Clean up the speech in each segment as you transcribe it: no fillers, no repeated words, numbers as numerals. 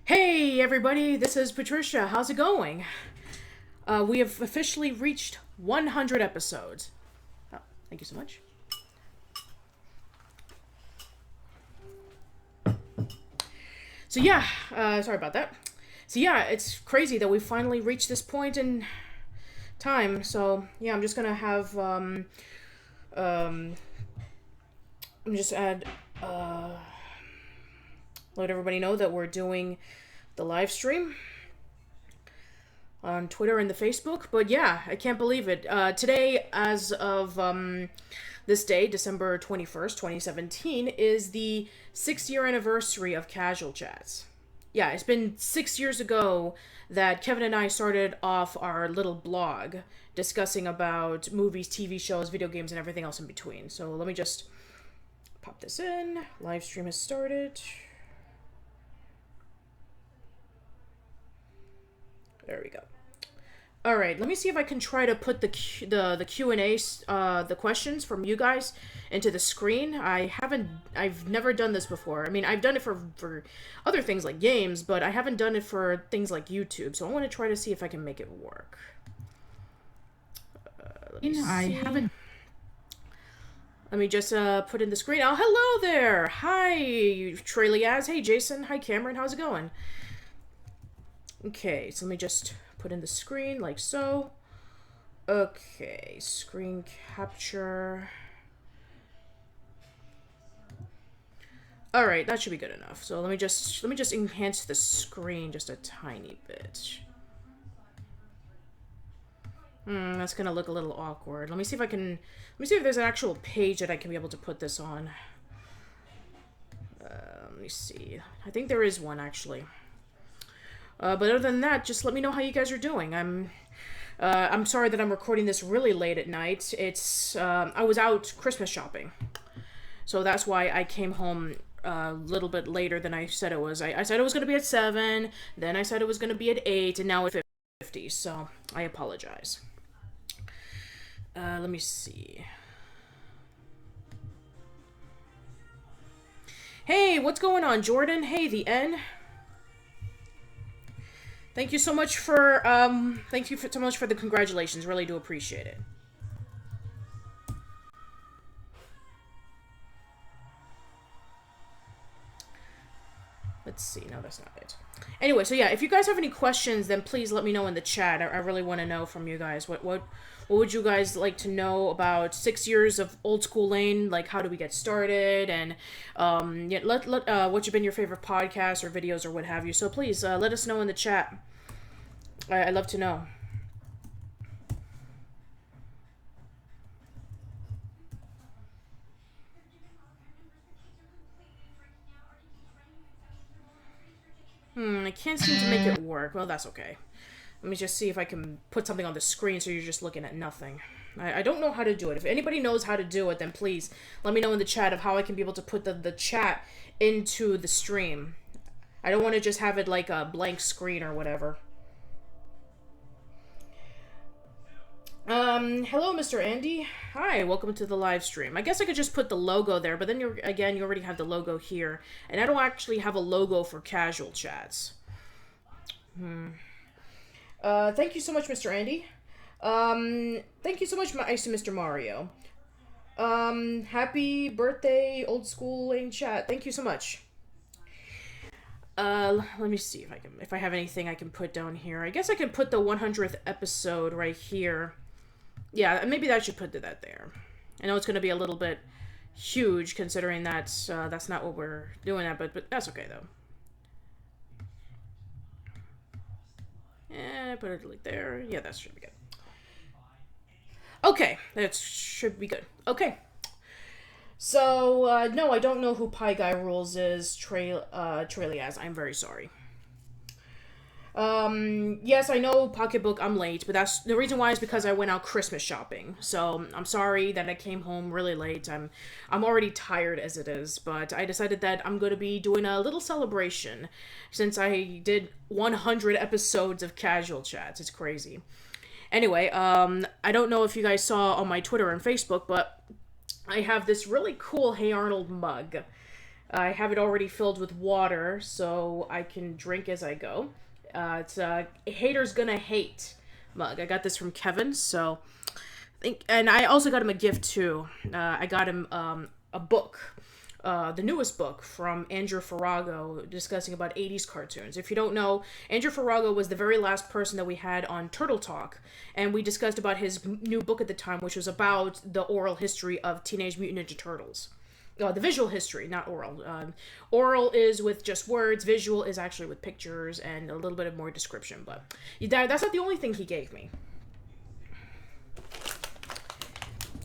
Hey everybody, this is Patricia. How's it going? We have officially reached 100 episodes. Oh, thank you so much. So yeah, sorry about that. So yeah, it's crazy that we finally reached this point in time. So yeah, I'm just gonna have um, I'm just add let everybody know that we're doing the live stream on Twitter and the Facebook. But yeah, I can't believe it. Today, as of this day, December 21st, 2017, is the 6-year anniversary of Casual Chats. Yeah, it's been 6 years ago that Kevin and I started off our little blog discussing about movies, TV shows, video games, and everything else in between. So let me just pop this in. Live stream has started. There we go. All right, let me see if I can try to put the Q&A, the questions from you guys into the screen. I've never done this before. I mean, I've done it for other things like games, but I haven't done it for things like YouTube. So I want to try to see if I can make it work. Let me see. I haven't. Let me just put in the screen. Oh, hello there. Hi, Treliaz. Hey, Jason. Hi, Cameron. How's it going? Okay, so let me just put in the screen like so. Okay, screen capture. All right, that should be good enough. So let me just enhance the screen just a tiny bit. That's gonna look a little awkward. Let me see if there's an actual page that I can be able to put this on. Let me see. I think there is one actually. But other than that, just let me know how you guys are doing. I'm sorry that I'm recording this really late at night. I was out Christmas shopping, so that's why I came home a little bit later than I said it was. I said it was going to be at 7, then I said it was going to be at 8, and now it's 50. So I apologize. Let me see. Hey, what's going on, Jordan? Hey, the N. Thank you so much for the congratulations. Really do appreciate it. Let's see. No, that's not it. Anyway, so yeah, if you guys have any questions, then please let me know in the chat. I really want to know from you guys. What would you guys like to know about 6 years of Old School Lane? Like, how do we get started? And yeah, what's been your favorite podcasts or videos or what have you? So please let us know in the chat. I'd love to know. I can't seem to make it work. Well, that's okay. Let me just see if I can put something on the screen so you're just looking at nothing. I don't know how to do it. If anybody knows how to do it, then please let me know in the chat of how I can be able to put the chat into the stream. I don't want to just have it like a blank screen or whatever. Hello, Mr. Andy. Hi, welcome to the live stream. I guess I could just put the logo there, but then you already have the logo here, and I don't actually have a logo for casual chats. Thank you so much, Mr. Andy. Thank you so much, Mr. Mario. Happy birthday, Old School Lane chat. Thank you so much. Let me see if I have anything I can put down here. I guess I can put the 100th episode right here. Yeah, maybe I should put that there. I know it's going to be a little bit huge considering that's not what we're doing at, but that's okay though. Yeah, put it like there. Yeah, that should be good. Okay, that should be good. Okay. So, no, I don't know who Pie Guy Rules is, Treliaz. I'm very sorry. Yes, I know Pocketbook, I'm late, but that's the reason why is because I went out Christmas shopping. So I'm sorry that I came home really late. I'm already tired as it is, but I decided that I'm going to be doing a little celebration since I did 100 episodes of Casual Chats. It's crazy. Anyway, I don't know if you guys saw on my Twitter and Facebook, but I have this really cool Hey Arnold mug. I have it already filled with water so I can drink as I go. It's a Haters Gonna Hate mug. I got this from Kevin, so and I also got him a gift too. I got him a book, the newest book from Andrew Farago discussing about 80s cartoons. If you don't know, Andrew Farago was the very last person that we had on Turtle Talk, and we discussed about his new book at the time, which was about the oral history of Teenage Mutant Ninja Turtles. The visual history, not oral. Oral is with just words. Visual is actually with pictures and a little bit of more description. But that's not the only thing he gave me.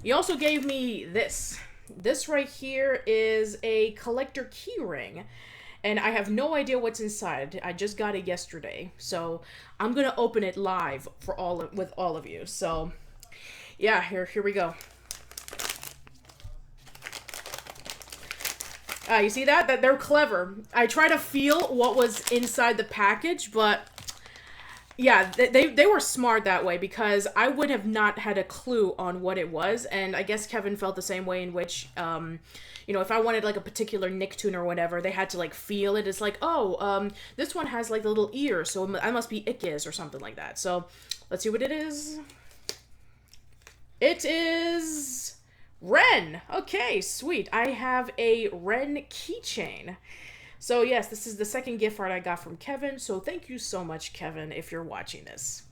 He also gave me this. This right here is a collector key ring. And I have no idea what's inside. I just got it yesterday. So I'm going to open it live with all of you. So yeah, here we go. You see that they're clever. I try to feel what was inside the package, but yeah, they were smart that way, because I would have not had a clue on what it was, and I guess Kevin felt the same way, in which, if I wanted like a particular Nicktoon or whatever, they had to like feel it. It's like, oh, this one has like the little ear, so I must be Ickis or something like that. So let's see what it is. It is Ren. Okay, sweet. I have a Ren keychain. So yes, this is the second gift card I got from Kevin. So thank you so much, Kevin, if you're watching this.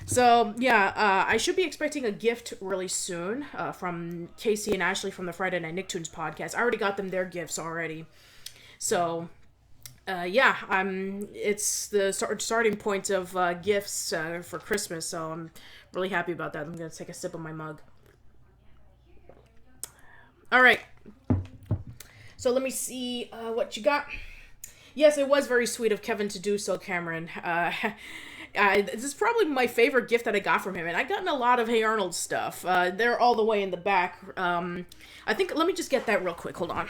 So yeah, I should be expecting a gift really soon from Casey and Ashley from the Friday Night Nicktoons podcast. I already got them their gifts already. So yeah, it's the starting point of gifts for Christmas. So I'm really happy about that. I'm gonna take a sip of my mug. All right. So let me see what you got. Yes, it was very sweet of Kevin to do so, Cameron. This is probably my favorite gift that I got from him, and I've gotten a lot of Hey Arnold stuff. They're all the way in the back. I think, let me just get that real quick. Hold on.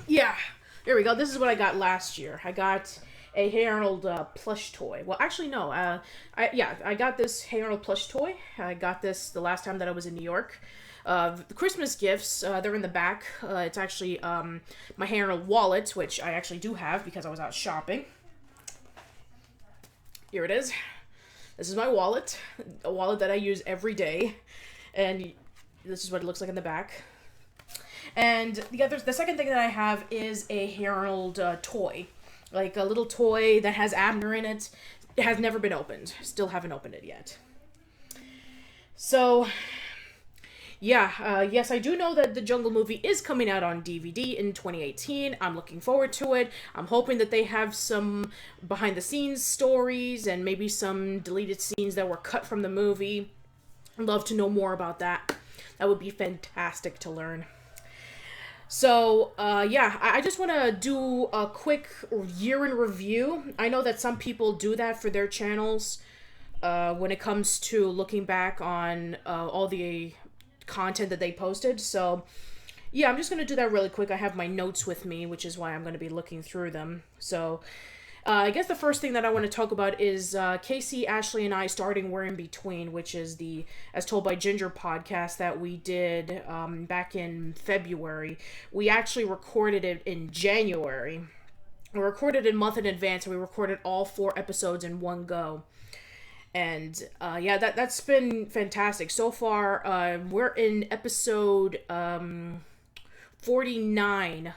Yeah, there we go. This is what I got last year. I got a Hey Arnold plush toy. Well, actually, no. I got this Hey Arnold plush toy. I got this the last time that I was in New York. The Christmas gifts, they're in the back. It's actually my Hey Arnold wallet, which I actually do have because I was out shopping. Here it is. This is my wallet, a wallet that I use every day, and this is what it looks like in the back. And the second thing that I have is a Hey Arnold toy. Like a little toy that has Abner in it. It has never been opened. Still haven't opened it yet. So, yeah, yes, I do know that the Jungle movie is coming out on DVD in 2018. I'm looking forward to it. I'm hoping that they have some behind-the-scenes stories and maybe some deleted scenes that were cut from the movie. I'd love to know more about that. That would be fantastic to learn. So, yeah, I just want to do a quick year in review. I know that some people do that for their channels when it comes to looking back on all the content that they posted. So, yeah, I'm just going to do that really quick. I have my notes with me, which is why I'm going to be looking through them. So, I guess the first thing that I want to talk about is Casey, Ashley, and I starting We're in Between, which is the As Told by Ginger podcast that we did back in February. We actually recorded it in January. We recorded it a month in advance, and we recorded all 4 episodes in one go. And yeah, that's been fantastic. So far, we're in episode 49.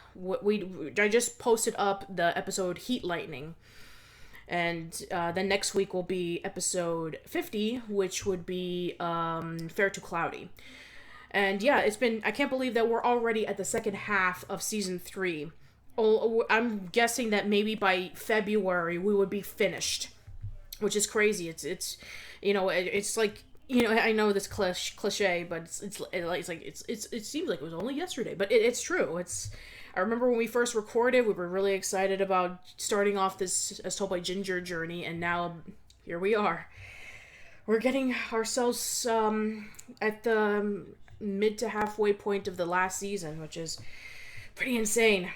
I just posted up the episode Heat Lightning, and then next week will be episode 50, which would be Fair to Cloudy. And yeah, I can't believe that we're already at the second half of season 3. I'm guessing that maybe by February we would be finished, which is crazy. It's like, I know this cliche, but it seems like it was only yesterday, but it's true. I remember when we first recorded, we were really excited about starting off this As Told by Ginger journey, and now here we are. We're getting ourselves at the mid to halfway point of the last season, which is pretty insane.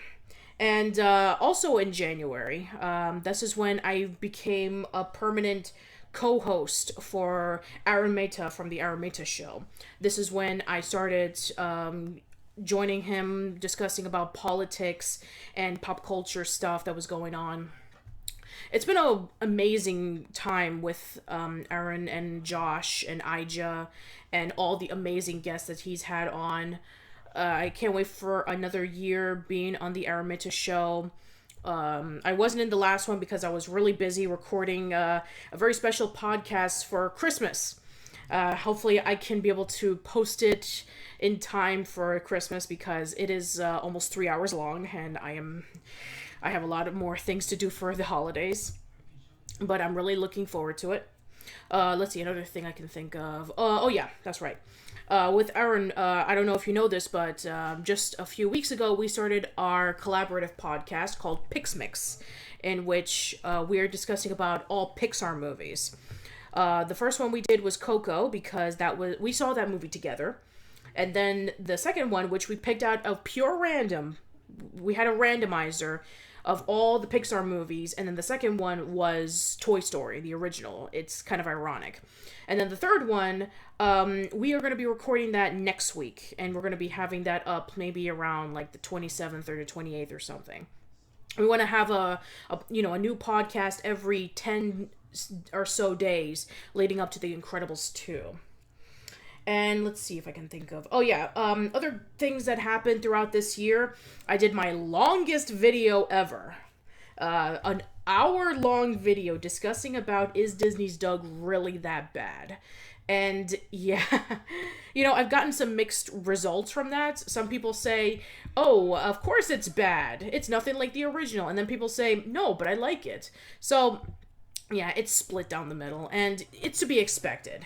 And also in January, this is when I became a permanent co-host for Arun Mehta from the Arun Mehta show. This is when I started joining him, discussing about politics and pop culture stuff that was going on. It's been an amazing time with Aaron and Josh and Ija and all the amazing guests that he's had on. I can't wait for another year being on the Aramita show. I wasn't in the last one because I was really busy recording a very special podcast for Christmas. Hopefully, I can be able to post it in time for Christmas because it is almost 3 hours long, and I have a lot of more things to do for the holidays. But I'm really looking forward to it. Let's see, another thing I can think of. Oh yeah, that's right. With Aaron, I don't know if you know this, but just a few weeks ago, we started our collaborative podcast called Pixmix, in which we are discussing about all Pixar movies. The first one we did was Coco because we saw that movie together, and then the second one, which we picked out of pure random, we had a randomizer of all the Pixar movies, and then the second one was Toy Story, the original. It's kind of ironic. And then the third one, we are going to be recording that next week, and we're going to be having that up maybe around like the 27th or the 28th or something. We want to have a new podcast every 10 or so days leading up to The Incredibles 2. And let's see if I can think of... Oh, yeah. Other things that happened throughout this year. I did my longest video ever. An hour-long video discussing about is Disney's Doug really that bad? And, yeah. I've gotten some mixed results from that. Some people say, oh, of course it's bad. It's nothing like the original. And then people say, no, but I like it. So... yeah, it's split down the middle, and it's to be expected.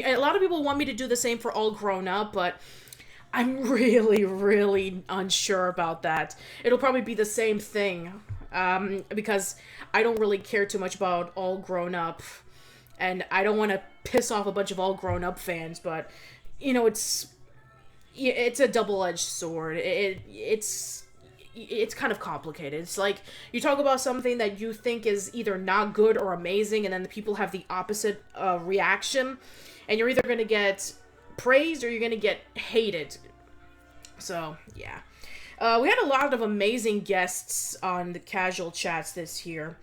A lot of people want me to do the same for All Grown Up, but I'm really, really unsure about that. It'll probably be the same thing, because I don't really care too much about All Grown Up, and I don't want to piss off a bunch of All Grown Up fans, but, it's a double-edged sword. It's kind of complicated. It's like you talk about something that you think is either not good or amazing, and then the people have the opposite reaction, and you're either going to get praised or you're going to get hated. So, yeah. We had a lot of amazing guests on the casual chats this year.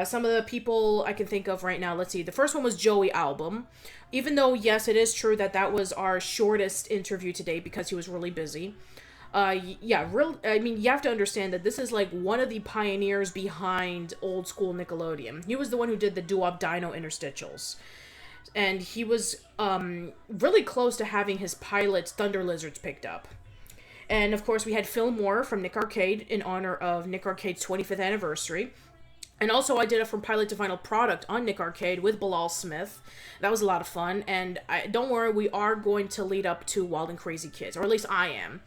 Some of the people I can think of right now, let's see. The first one was Joey Album. Even though, yes, it is true that was our shortest interview today because he was really busy. You have to understand that this is like one of the pioneers behind old school Nickelodeon. He was the one who did the Doo-Wop Dino interstitials. And he was really close to having his pilot Thunder Lizards picked up. And of course we had Phil Moore from Nick Arcade in honor of Nick Arcade's 25th anniversary. And also I did a From Pilot to Final Product on Nick Arcade with Bilal Smith. That was a lot of fun. And don't worry, we are going to lead up to Wild and Crazy Kids, or at least I am.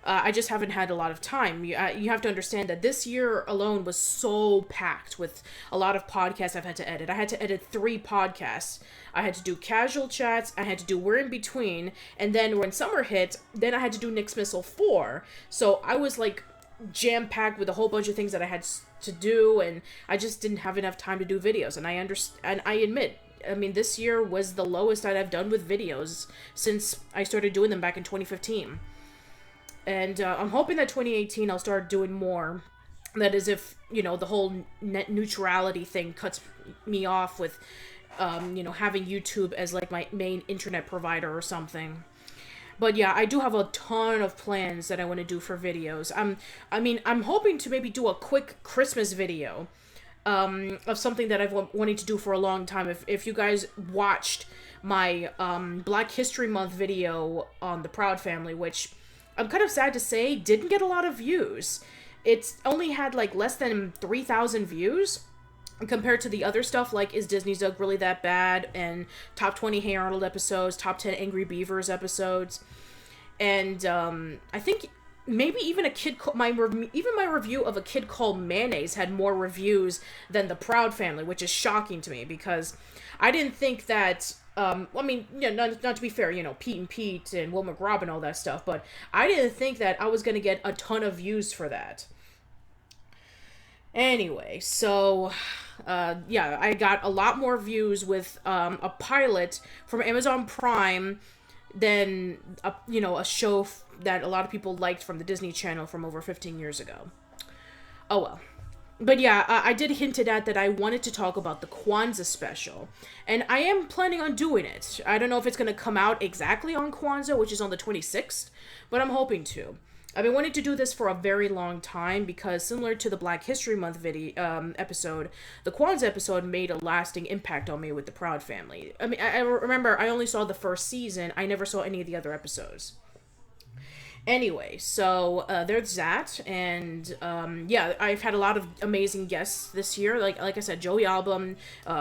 I just haven't had a lot of time. You have to understand that this year alone was so packed with a lot of podcasts I've had to edit. I had to edit 3 podcasts. I had to do casual chats. I had to do We're in Between. And then when summer hit, then I had to do Nick's Missile 4. So I was like jam-packed with a whole bunch of things that I had to do. And I just didn't have enough time to do videos. And I admit, this year was the lowest I've done with videos since I started doing them back in 2015. And I'm hoping that 2018 I'll start doing more. That is if, the whole net neutrality thing cuts me off with, having YouTube as like my main internet provider or something. But yeah, I do have a ton of plans that I want to do for videos. I'm hoping to maybe do a quick Christmas video of something that I've wanted to do for a long time. If you guys watched my Black History Month video on the Proud Family, which... I'm kind of sad to say, didn't get a lot of views. It's only had like less than 3,000 views compared to the other stuff like Is Disney's Doug Really That Bad? And Top 20 Hey Arnold episodes, Top 10 Angry Beavers episodes. And I think maybe even my review of A Kid Called Mayonnaise had more reviews than The Proud Family, which is shocking to me because I didn't think that... not to be fair, Pete and Pete and Will McGraw and all that stuff, but I didn't think that I was going to get a ton of views for that. Anyway, so yeah, I got a lot more views with a pilot from Amazon Prime than a show that a lot of people liked from the Disney Channel from over 15 years ago. Oh well. But yeah, I did hinted at that I wanted to talk about the Kwanzaa special, and I am planning on doing it. I don't know if it's going to come out exactly on Kwanzaa, which is on the 26th, but I'm hoping to. I've been wanting to do this for a very long time because, similar to the Black History Month episode, the Kwanzaa episode made a lasting impact on me with the Proud family. I mean, I remember I only saw the first season. I never saw any of the other episodes. Anyway, so there's that, and yeah, I've had a lot of amazing guests this year. Like I said, Joey Album,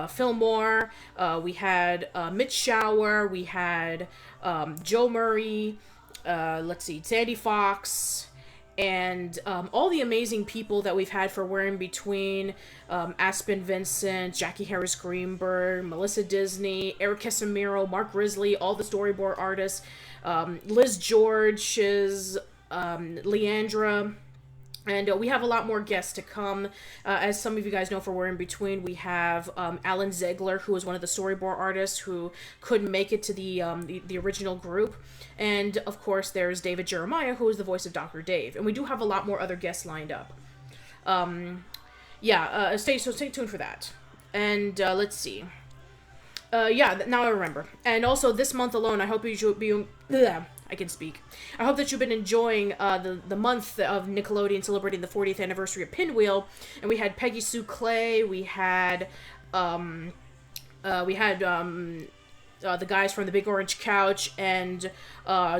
Fillmore. We had Mitch Shower. We had Joe Murray. Let's see, Sandy Fox, and all the amazing people that we've had for We're in Between. Aspen Vincent, Jackie Harris Greenberg, Melissa Disney, Eric Casimiro, Mark Risley, all the storyboard artists. Liz George is Leandra. And we have a lot more guests to come. As some of you guys know, for We're in Between, we have Alan Ziegler, who is one of the storyboard artists who couldn't make it to the original group. And, of course, there's David Jeremiah, who is the voice of Dr. Dave. And we do have a lot more other guests lined up. Yeah, stay tuned for that. And let's see. Yeah, now I remember. And also, this month alone, I hope you should be... I can speak. I hope that you've been enjoying the month of Nickelodeon celebrating the 40th anniversary of Pinwheel. And we had Peggy Sue Clay, we had the guys from the Big Orange Couch, and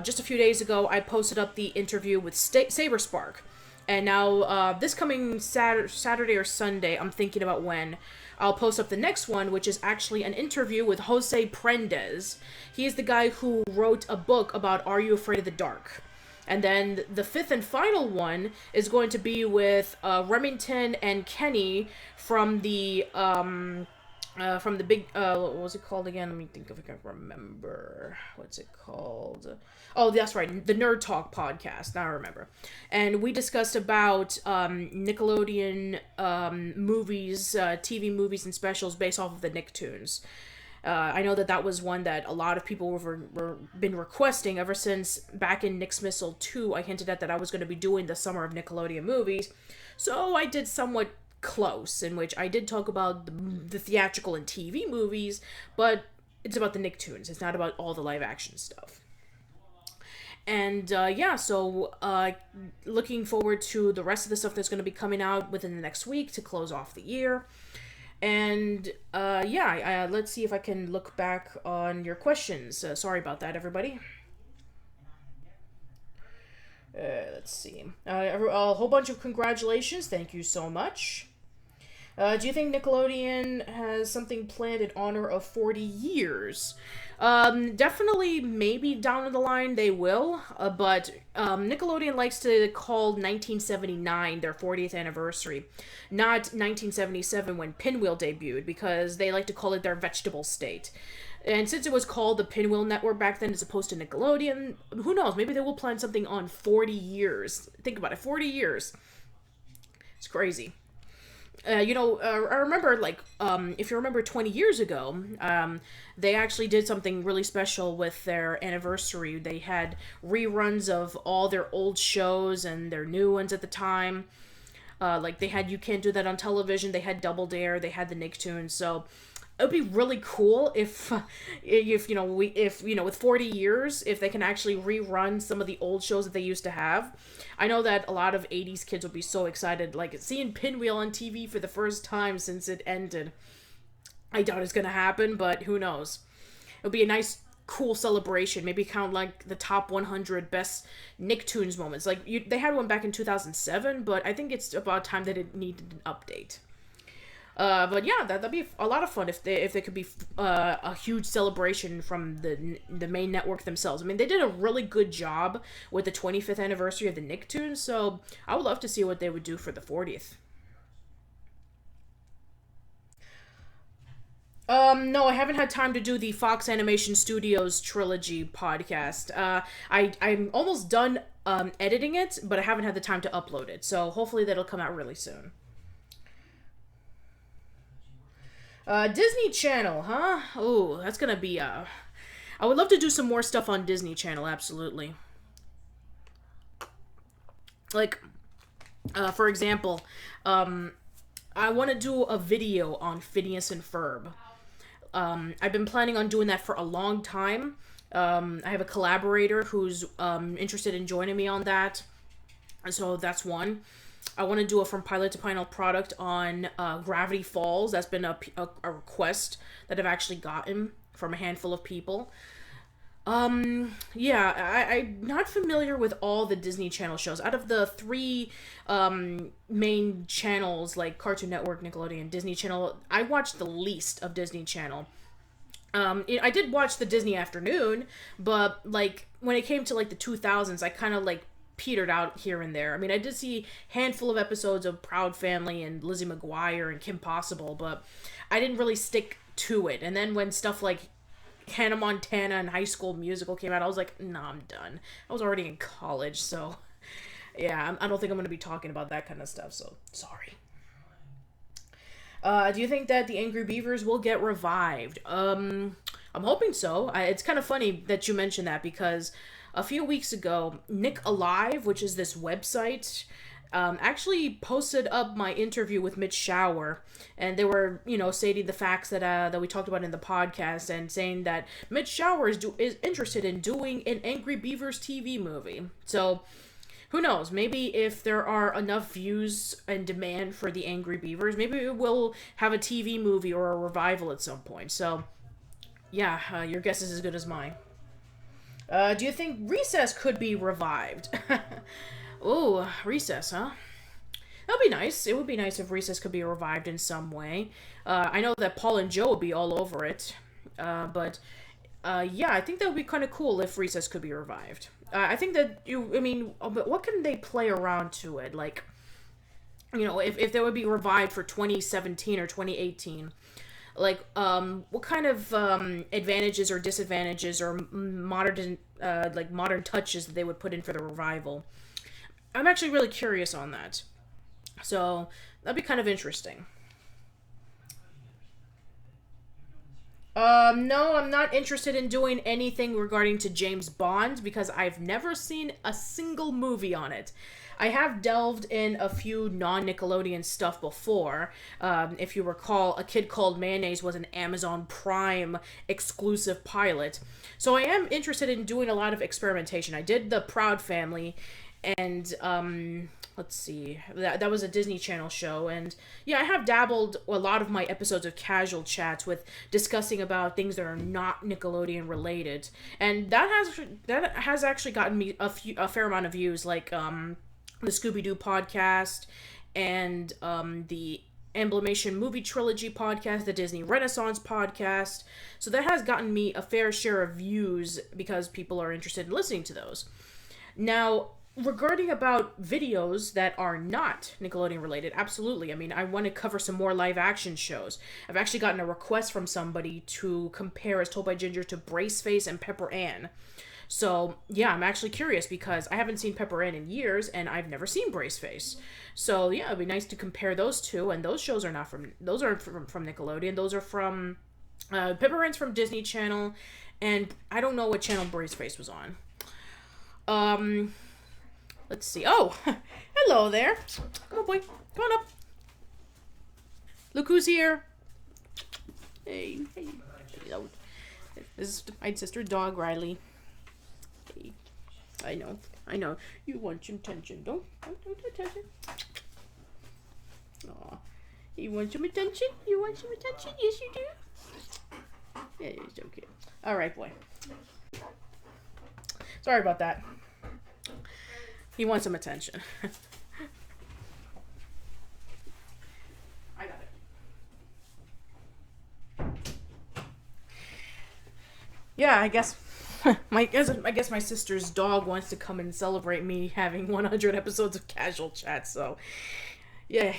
just a few days ago, I posted up the interview with Saber Spark. And now, this coming Saturday or Sunday, I'm thinking about when, I'll post up the next one, which is actually an interview with Jose Prendes. He is the guy who wrote a book about Are You Afraid of the Dark? And then the fifth and final one is going to be with Remington and Kenny from the big, what was it called again? Let me think if I can remember. What's it called? Oh, that's right, the Nerd Talk podcast. Now I remember. And we discussed about Nickelodeon movies, TV movies and specials based off of the Nicktoons. I know that was one that a lot of people were been requesting ever since back in Nick's Missile 2. I hinted at that I was going to be doing the Summer of Nickelodeon movies. So I did somewhat close, in which I did talk about the theatrical and TV movies, but it's about the Nicktoons. It's not about all the live action stuff. And yeah, so looking forward to the rest of the stuff that's going to be coming out within the next week to close off the year. And yeah, let's see if I can look back on your questions. Sorry about that, everybody. Let's see. A whole bunch of congratulations. Thank you so much. Do you think Nickelodeon has something planned in honor of 40 years? Definitely, maybe down the line they will, but Nickelodeon likes to call 1979 their 40th anniversary, not 1977 when Pinwheel debuted, because they like to call it their vegetable state. And since it was called the Pinwheel Network back then as opposed to Nickelodeon, who knows, maybe they will plan something on 40 years. Think about it, 40 years. It's crazy. I remember, if you remember 20 years ago, they actually did something really special with their anniversary. They had reruns of all their old shows and their new ones at the time. They had You Can't Do That on Television, they had Double Dare, they had the Nicktoons, so it would be really cool if with 40 years, if they can actually rerun some of the old shows that they used to have. I know that a lot of 80s kids would be so excited, seeing Pinwheel on TV for the first time since it ended. I doubt it's gonna happen, but who knows. It would be a nice, cool celebration. Maybe count, the top 100 best Nicktoons moments. They had one back in 2007, but I think it's about time that it needed an update. But yeah, that'd be a lot of fun if there could be a huge celebration from the main network themselves. I mean, they did a really good job with the 25th anniversary of the Nicktoons, so I would love to see what they would do for the 40th. No, I haven't had time to do the Fox Animation Studios trilogy podcast. I'm almost done editing it, but I haven't had the time to upload it, so hopefully that'll come out really soon. Disney Channel, huh? Oh, that's gonna be, I would love to do some more stuff on Disney Channel, absolutely. Like, for example, um, I want to do a video on Phineas and Ferb. I've been planning on doing that for a long time. I have a collaborator who's interested in joining me on that. So that's one. I want to do a from pilot to final product on Gravity Falls. That's been a request that I've actually gotten from a handful of people. Yeah, I'm not familiar with all the Disney Channel shows. Out of the three main channels, like Cartoon Network, Nickelodeon, Disney Channel, I watched the least of Disney Channel. I did watch the Disney Afternoon, but like when it came to like the 2000s, I kind of like petered out here and there. I mean, I did see a handful of episodes of Proud Family and Lizzie McGuire and Kim Possible, but I didn't really stick to it. And then when stuff like Hannah Montana and High School Musical came out, I was like, nah, I'm done. I was already in college, so yeah, I don't think I'm going to be talking about that kind of stuff, so sorry. Do you think that the Angry Beavers will get revived? I'm hoping so. It's kind of funny that you mentioned that because a few weeks ago, Nick Alive, which is this website, actually posted up my interview with Mitch Shower, and they were, stating the facts that we talked about in the podcast, and saying that Mitch Shower is interested in doing an Angry Beavers TV movie. So who knows? Maybe if there are enough views and demand for the Angry Beavers, maybe we'll have a TV movie or a revival at some point. So yeah, your guess is as good as mine. Do you think Recess could be revived? Oh, Recess, huh? That'd be nice. It would be nice if Recess could be revived in some way. I know that Paul and Joe would be all over it. But yeah, I think that would be kind of cool if Recess could be revived. I think that but what can they play around to it? Like, if they would be revived for 2017 or 2018, like, what kind of advantages or disadvantages or modern touches that they would put in for the revival? I'm actually really curious on that. So that'd be kind of interesting. No, I'm not interested in doing anything regarding to James Bond because I've never seen a single movie on it. I have delved in a few non-Nickelodeon stuff before. If you recall, A Kid Called Mayonnaise was an Amazon Prime exclusive pilot. So I am interested in doing a lot of experimentation. I did The Proud Family, and let's see, that was a Disney Channel show, and yeah, I have dabbled a lot of my episodes of Casual Chats with discussing about things that are not Nickelodeon related, and that has actually gotten me a fair amount of views, like the Scooby Doo podcast and the Emblemation Movie Trilogy podcast, the Disney Renaissance podcast. So that has gotten me a fair share of views because people are interested in listening to those. Now, regarding about videos that are not Nickelodeon related, absolutely. I mean, I want to cover some more live action shows. I've actually gotten a request from somebody to compare As Told by Ginger to Braceface and Pepper Ann. So, yeah, I'm actually curious because I haven't seen Pepper Ann in years and I've never seen Braceface. So, yeah, it'd be nice to compare those two, and those shows are not those aren't from Nickelodeon. Those are from, Pepper Ann's from Disney Channel, and I don't know what channel Braceface was on. Let's see. Oh, hello there. Come on, boy. Come on up. Look who's here. Hey, hey. Hello. This is my sister, dog Riley. Hey. I know. You want some attention, don't attention. Aw. You want some attention? You want some attention? Yes, you do. Yeah, it's okay. All right, boy. Sorry about that. He wants some attention. I got it. Yeah, I guess my sister's dog wants to come and celebrate me having 100 episodes of Casual Chat. So, yeah.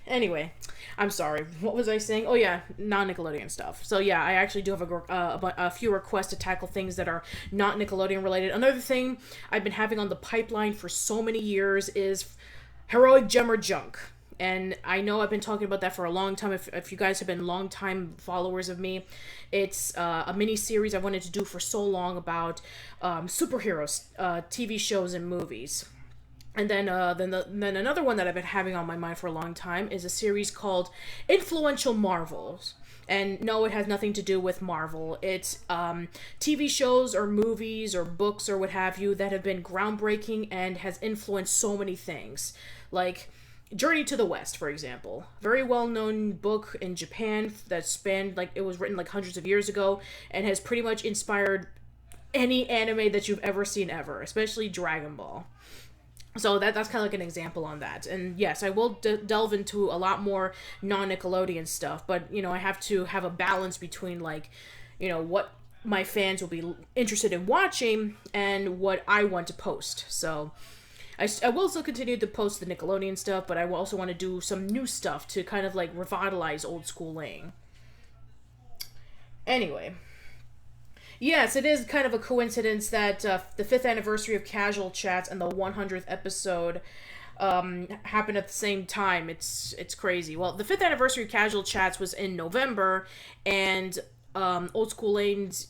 Anyway, I'm sorry. What was I saying? Oh yeah, non-Nickelodeon stuff. So yeah, I actually do have a few requests to tackle things that are not Nickelodeon related. Another thing I've been having on the pipeline for so many years is Heroic Gem or Junk. And I know I've been talking about that for a long time. If you guys have been long-time followers of me, it's a mini series I wanted to do for so long about superheroes, TV shows, and movies. And then another one that I've been having on my mind for a long time is a series called Influential Marvels. And no, it has nothing to do with Marvel. It's TV shows or movies or books or what have you that have been groundbreaking and has influenced so many things. Like Journey to the West, for example. Very well-known book in Japan that spanned, like, it was written like hundreds of years ago and has pretty much inspired any anime that you've ever seen ever, especially Dragon Ball. So that's kind of like an example on that. And yes, I will delve into a lot more non-Nickelodeon stuff, but, I have to have a balance between, like, what my fans will be interested in watching and what I want to post. So I will still continue to post the Nickelodeon stuff, but I will also want to do some new stuff to kind of, like, revitalize old school Lane. Anyway. Yes, it is kind of a coincidence that the 5th anniversary of Casual Chats and the 100th episode happened at the same time. It's crazy. Well, the 5th anniversary of Casual Chats was in November, and Old School Lane's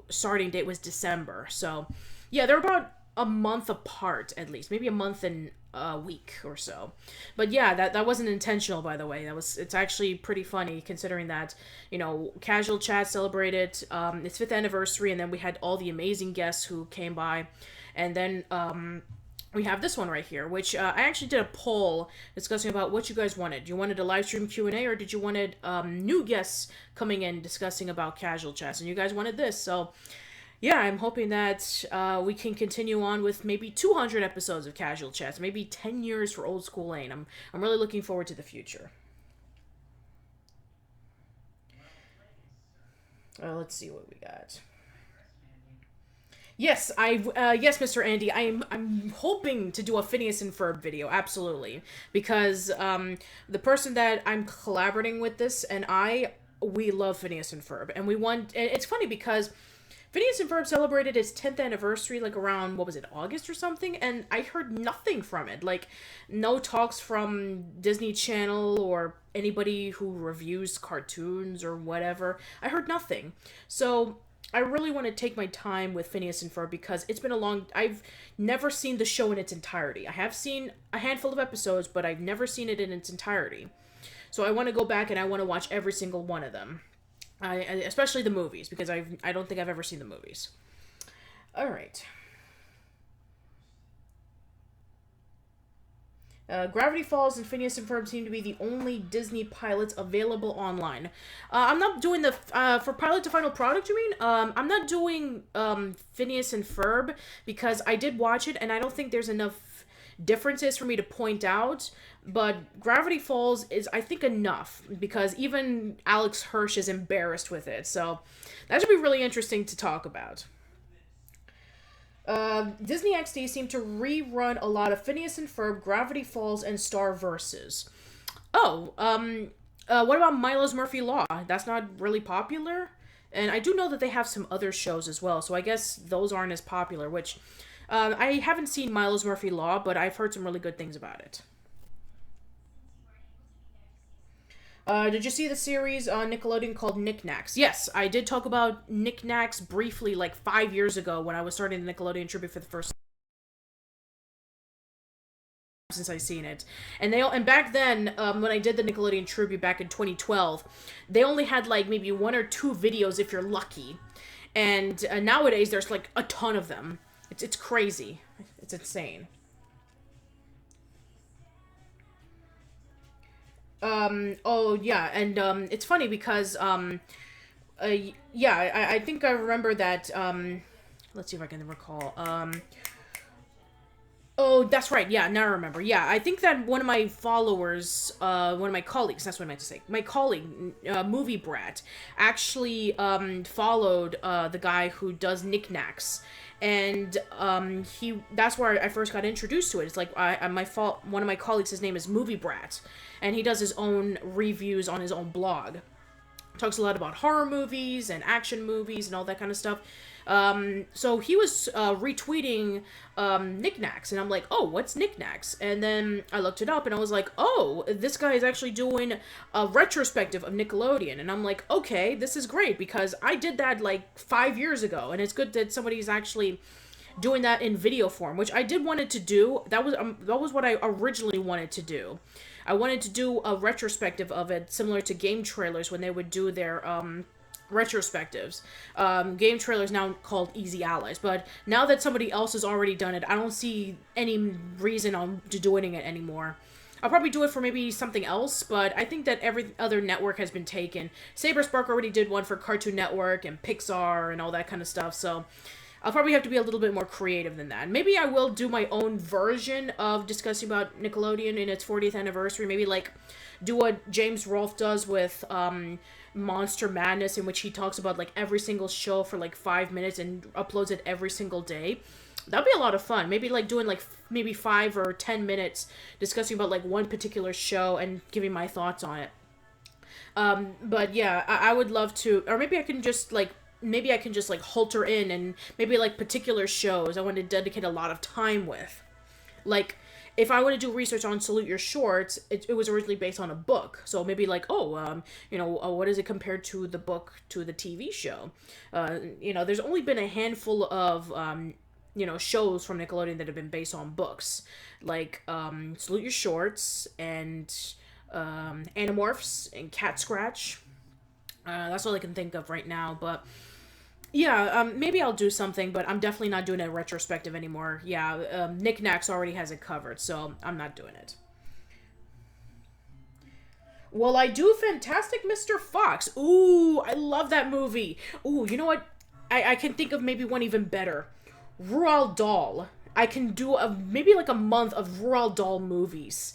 starting date was December. So, yeah, they're about a month apart, at least. Maybe a month and a week or so. But yeah, that wasn't intentional, by the way. It's actually pretty funny considering that, Casual Chat celebrated its 5th anniversary, and then we had all the amazing guests who came by. And then we have this one right here, which I actually did a poll discussing about what you guys wanted. You wanted a live stream Q&A, or did you wanted new guests coming in discussing about Casual Chats? And you guys wanted this, so yeah, I'm hoping that we can continue on with maybe 200 episodes of Casual Chats, maybe 10 years for Old School Lane. I'm really looking forward to the future. Let's see what we got. Yes, yes, Mr. Andy, I'm hoping to do a Phineas and Ferb video, absolutely, because the person that I'm collaborating with this and we love Phineas and Ferb, and we want. It's funny because Phineas and Ferb celebrated its 10th anniversary, like, around, what was it, August or something? And I heard nothing from it. Like, no talks from Disney Channel or anybody who reviews cartoons or whatever. I heard nothing. So I really want to take my time with Phineas and Ferb because it's been I've never seen the show in its entirety. I have seen a handful of episodes, but I've never seen it in its entirety. So I want to go back and I want to watch every single one of them. Especially the movies, because I don't think I've ever seen the movies. All right. Gravity Falls and Phineas and Ferb seem to be the only Disney pilots available online. I'm not doing the for pilot to final product. You mean? I'm not doing Phineas and Ferb because I did watch it and I don't think there's enough differences for me to point out, but Gravity Falls is, I think, enough because even Alex Hirsch is embarrassed with it, so that should be really interesting to talk about. Disney XD seemed to rerun a lot of Phineas and Ferb, Gravity Falls, and Star Versus. Oh, what about Milo's Murphy Law? That's not really popular? And I do know that they have some other shows as well, so I guess those aren't as popular, which I haven't seen Milo's Murphy Law, but I've heard some really good things about it. Did you see the series on Nickelodeon called Knickknacks? Yes, I did talk about Knickknacks briefly like 5 years ago when I was starting the Nickelodeon tribute for the first time since I seen it. And back then, when I did the Nickelodeon tribute back in 2012, they only had like maybe 1 or 2 videos if you're lucky. And nowadays there's like a ton of them. It's crazy. It's insane. Oh, yeah, and, it's funny because, yeah, I think I remember that, let's see if I can recall, oh, that's right, yeah, now I remember, yeah, I think that one of my followers, one of my colleagues, that's what I meant to say, my colleague, Movie Brat, actually, followed, the guy who does Knickknacks, and that's where I first got introduced to it. It's like one of my colleagues, his name is Movie Brat, and he does his own reviews on his own blog. Talks a lot about horror movies and action movies and all that kind of stuff. So he was retweeting knickknacks, and I'm like, oh, what's knickknacks? And then I looked it up, and I was like, oh, this guy is actually doing a retrospective of Nickelodeon, and I'm like, okay, this is great because I did that like 5 years ago, and it's good that somebody's actually doing that in video form, which I did wanted to do. That was what I originally wanted to do. I wanted to do a retrospective of it, similar to game trailers when they would do their retrospectives. Game trailers now called Easy Allies, but now that somebody else has already done it, I don't see any reason on to doing it anymore. I'll probably do it for maybe something else, but I think that every other network has been taken. Saberspark already did one for Cartoon Network and Pixar and all that kind of stuff, so I'll probably have to be a little bit more creative than that. Maybe I will do my own version of discussing about Nickelodeon in its 40th anniversary. Maybe, like, do what James Rolfe does with Monster Madness, in which he talks about, like, every single show for, like, 5 minutes and uploads it every single day. That'd be a lot of fun. Maybe, like, doing, like, maybe 5 or 10 minutes discussing about, like, one particular show and giving my thoughts on it. But, yeah, I would love to... Or maybe I can just, like, like halter in and maybe like particular shows I want to dedicate a lot of time with. Like if I want to do research on Salute Your Shorts, it was originally based on a book. So maybe like, what is it compared to the book to the TV show? There's only been a handful of, shows from Nickelodeon that have been based on books. Like Salute Your Shorts and Animorphs and Cat Scratch. That's all I can think of right now, but yeah, maybe I'll do something, but I'm definitely not doing a retrospective anymore. Yeah, Knickknacks already has it covered, so I'm not doing it. Well, I do Fantastic Mr. Fox. Ooh, I love that movie. Ooh, you know what? I can think of maybe one even better. Roald Dahl. I can do maybe like a month of Roald Dahl movies.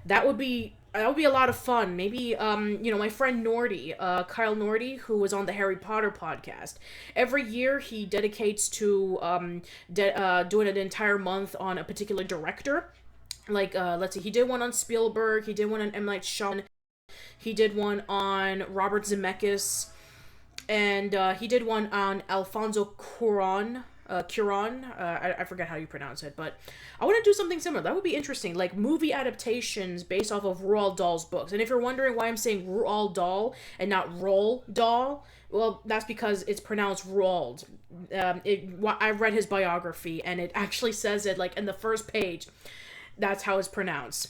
That would be a lot of fun. Maybe, my friend Nordy, Kyle Nordy, who was on the Harry Potter podcast. Every year he dedicates to doing an entire month on a particular director. Like, let's see, he did one on Spielberg, he did one on M. Night Shyamalan, he did one on Robert Zemeckis, and he did one on Alfonso Cuarón. I forget how you pronounce it, but I want to do something similar. That would be interesting, like movie adaptations based off of Roald Dahl's books. And if you're wondering why I'm saying Roald Dahl and not Roald Dahl, well, that's because it's pronounced Roald. I read his biography, and it actually says it, like, in the first page. That's how it's pronounced.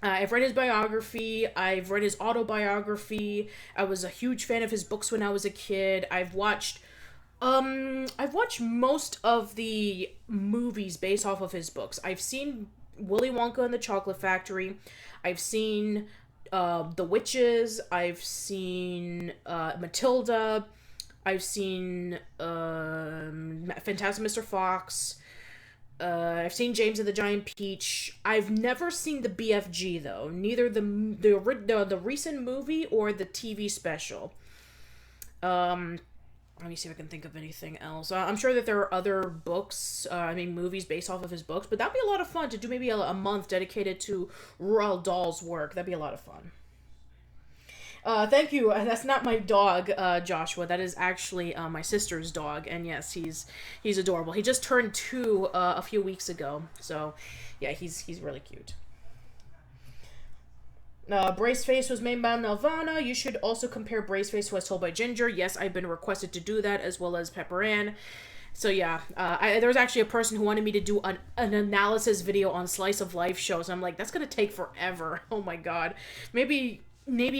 I've read his biography. I've read his autobiography. I was a huge fan of his books when I was a kid. I've watched most of the movies based off of his books. I've seen Willy Wonka and the Chocolate Factory. I've seen The Witches. I've seen Matilda. I've seen Fantastic Mr. Fox. I've seen James and the Giant Peach. I've never seen the BFG though. Neither the recent movie or the TV special. Let me see if I can think of anything else. I'm sure that there are other books, movies based off of his books, but that'd be a lot of fun to do maybe a month dedicated to Roald Dahl's work. That'd be a lot of fun. Thank you. That's not my dog, Joshua. That is actually my sister's dog, and yes, he's adorable. He just turned 2 a few weeks ago, so yeah, he's really cute. Braceface was made by Nelvana. You should also compare Braceface to As Told by Ginger. Yes, I've been requested to do that, as well as Pepper Ann. So yeah, there was actually a person who wanted me to do an analysis video on Slice of Life shows. I'm like, that's gonna take forever. Oh my god. Maybe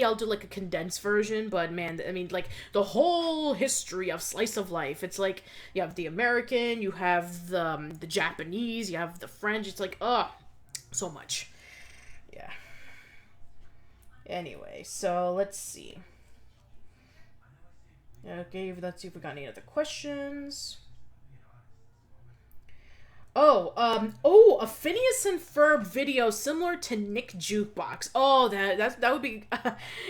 I'll do like a condensed version, but man, I mean, like the whole history of Slice of Life. It's like you have the American, you have the Japanese, you have the French. It's like, so much. Yeah. Anyway, so let's see. Okay, let's see if we got any other questions. A Phineas and Ferb video similar to Nick Jukebox. Oh, that would be.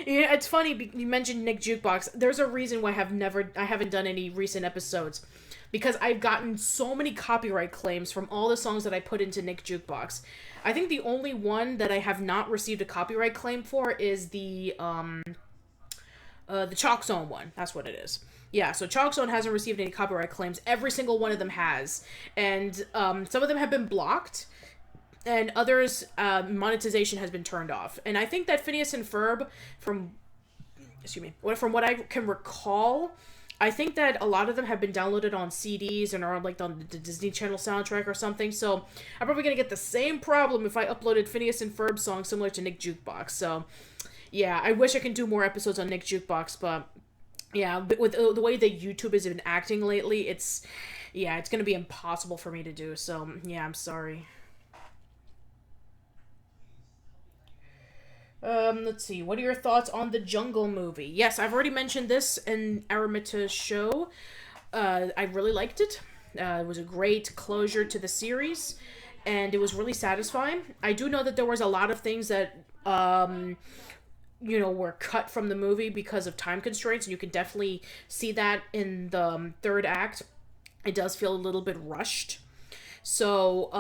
Yeah, it's funny you mentioned Nick Jukebox. There's a reason why I haven't done any recent episodes, because I've gotten so many copyright claims from all the songs that I put into Nick Jukebox. I think the only one that I have not received a copyright claim for is the The Chalk Zone one. That's what it is. Yeah, so Chalk Zone hasn't received any copyright claims. Every single one of them has. And some of them have been blocked, and others, monetization has been turned off. And I think that Phineas and Ferb, from from what I can recall, I think that a lot of them have been downloaded on CDs and are like on the Disney Channel soundtrack or something. So I'm probably gonna get the same problem if I uploaded Phineas and Ferb songs similar to Nick Jukebox. So yeah, I wish I could do more episodes on Nick Jukebox, but yeah, but with the way that YouTube has been acting lately, it's gonna be impossible for me to do. So yeah, I'm sorry. Let's see. What are your thoughts on the Jungle movie? Yes, I've already mentioned this in Aramita's show. I really liked it. It was a great closure to the series, and it was really satisfying. I do know that there was a lot of things that, were cut from the movie because of time constraints, and you can definitely see that in the third act. It does feel a little bit rushed. So,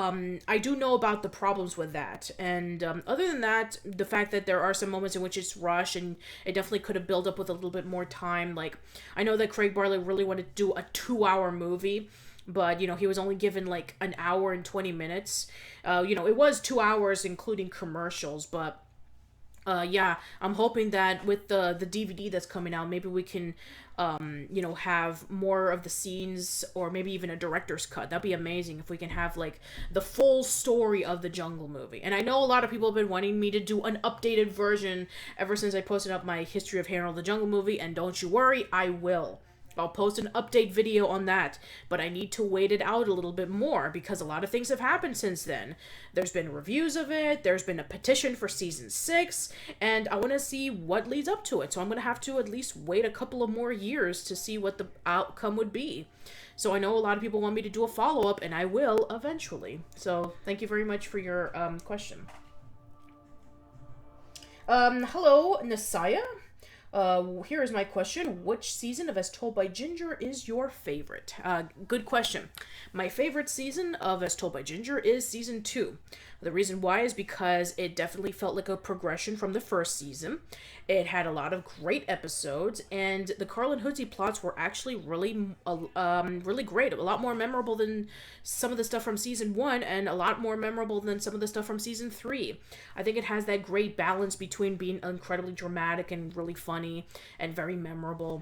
I do know about the problems with that. And other than that, the fact that there are some moments in which it's rushed and it definitely could have built up with a little bit more time. Like, I know that Craig Barley really wanted to do a 2-hour movie, but, he was only given like an hour and 20 minutes. It was 2 hours including commercials, but yeah, I'm hoping that with the DVD that's coming out, maybe we can, have more of the scenes, or maybe even a director's cut. That'd be amazing if we can have like the full story of the Jungle movie. And I know a lot of people have been wanting me to do an updated version ever since I posted up my history of Harold the Jungle movie, and don't you worry, I will. I'll post an update video on that, but I need to wait it out a little bit more because a lot of things have happened since then. There's been reviews of it, there's been a petition for season 6, and I want to see what leads up to it. So I'm going to have to at least wait a couple of more years to see what the outcome would be. So I know a lot of people want me to do a follow-up, and I will eventually. So thank you very much for your question. Hello, Nasaya. Here is my question. Which season of As Told by Ginger is your favorite? Good question. My favorite season of As Told by Ginger is season 2. The reason why is because it definitely felt like a progression from the first season. It had a lot of great episodes, and the Carl and Hoodsie plots were actually really great. A lot more memorable than some of the stuff from season 1, and a lot more memorable than some of the stuff from season 3. I think it has that great balance between being incredibly dramatic and really funny and very memorable.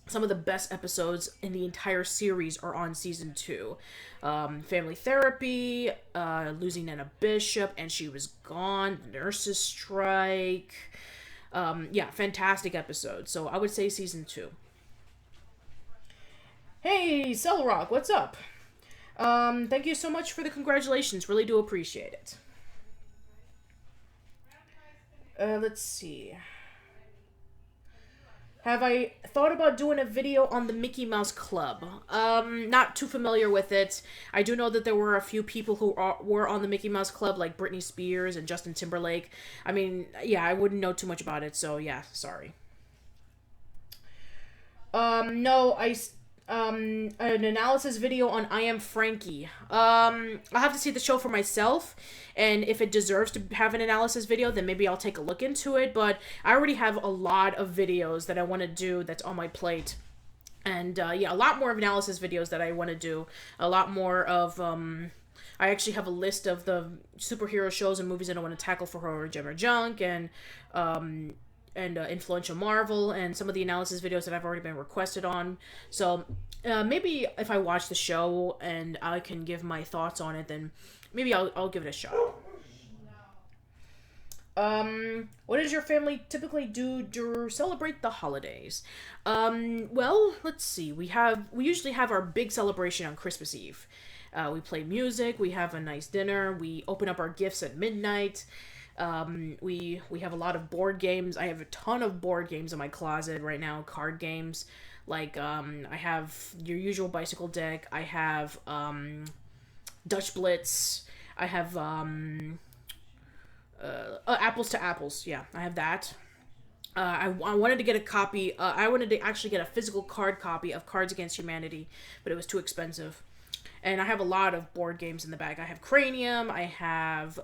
Some of the best episodes in the entire series are on season 2. Family Therapy, Losing Anna Bishop, And She Was Gone, Nurses Strike. Yeah, fantastic episodes. So I would say season 2. Hey, Cellrock, what's up? Thank you so much for the congratulations. Really do appreciate it. Let's see. Have I thought about doing a video on the Mickey Mouse Club? Not too familiar with it. I do know that there were a few people who were on the Mickey Mouse Club, like Britney Spears and Justin Timberlake. I mean, yeah, I wouldn't know too much about it, so yeah, sorry. No, an analysis video on I Am Frankie. I'll have to see the show for myself, and if it deserves to have an analysis video, then maybe I'll take a look into it, but I already have a lot of videos that I want to do that's on my plate. And, yeah, a lot more of analysis videos that I want to do. A lot more of, I actually have a list of the superhero shows and movies that I want to tackle for Horror Gem or Junk, and Influential Marvel, and some of the analysis videos that I've already been requested on. So maybe if I watch the show and I can give my thoughts on it, then maybe I'll give it a shot. What does your family typically do to celebrate the holidays? Well, let's see. We usually have our big celebration on Christmas Eve. We play music, we have a nice dinner, we open up our gifts at midnight. We have a lot of board games. I have a ton of board games in my closet right now, card games. Like, I have your usual bicycle deck. I have, Dutch Blitz. I have, Apples to Apples. Yeah, I have that. I wanted to get a copy. I wanted to actually get a physical card copy of Cards Against Humanity, but it was too expensive. And I have a lot of board games in the bag. I have Cranium. I have,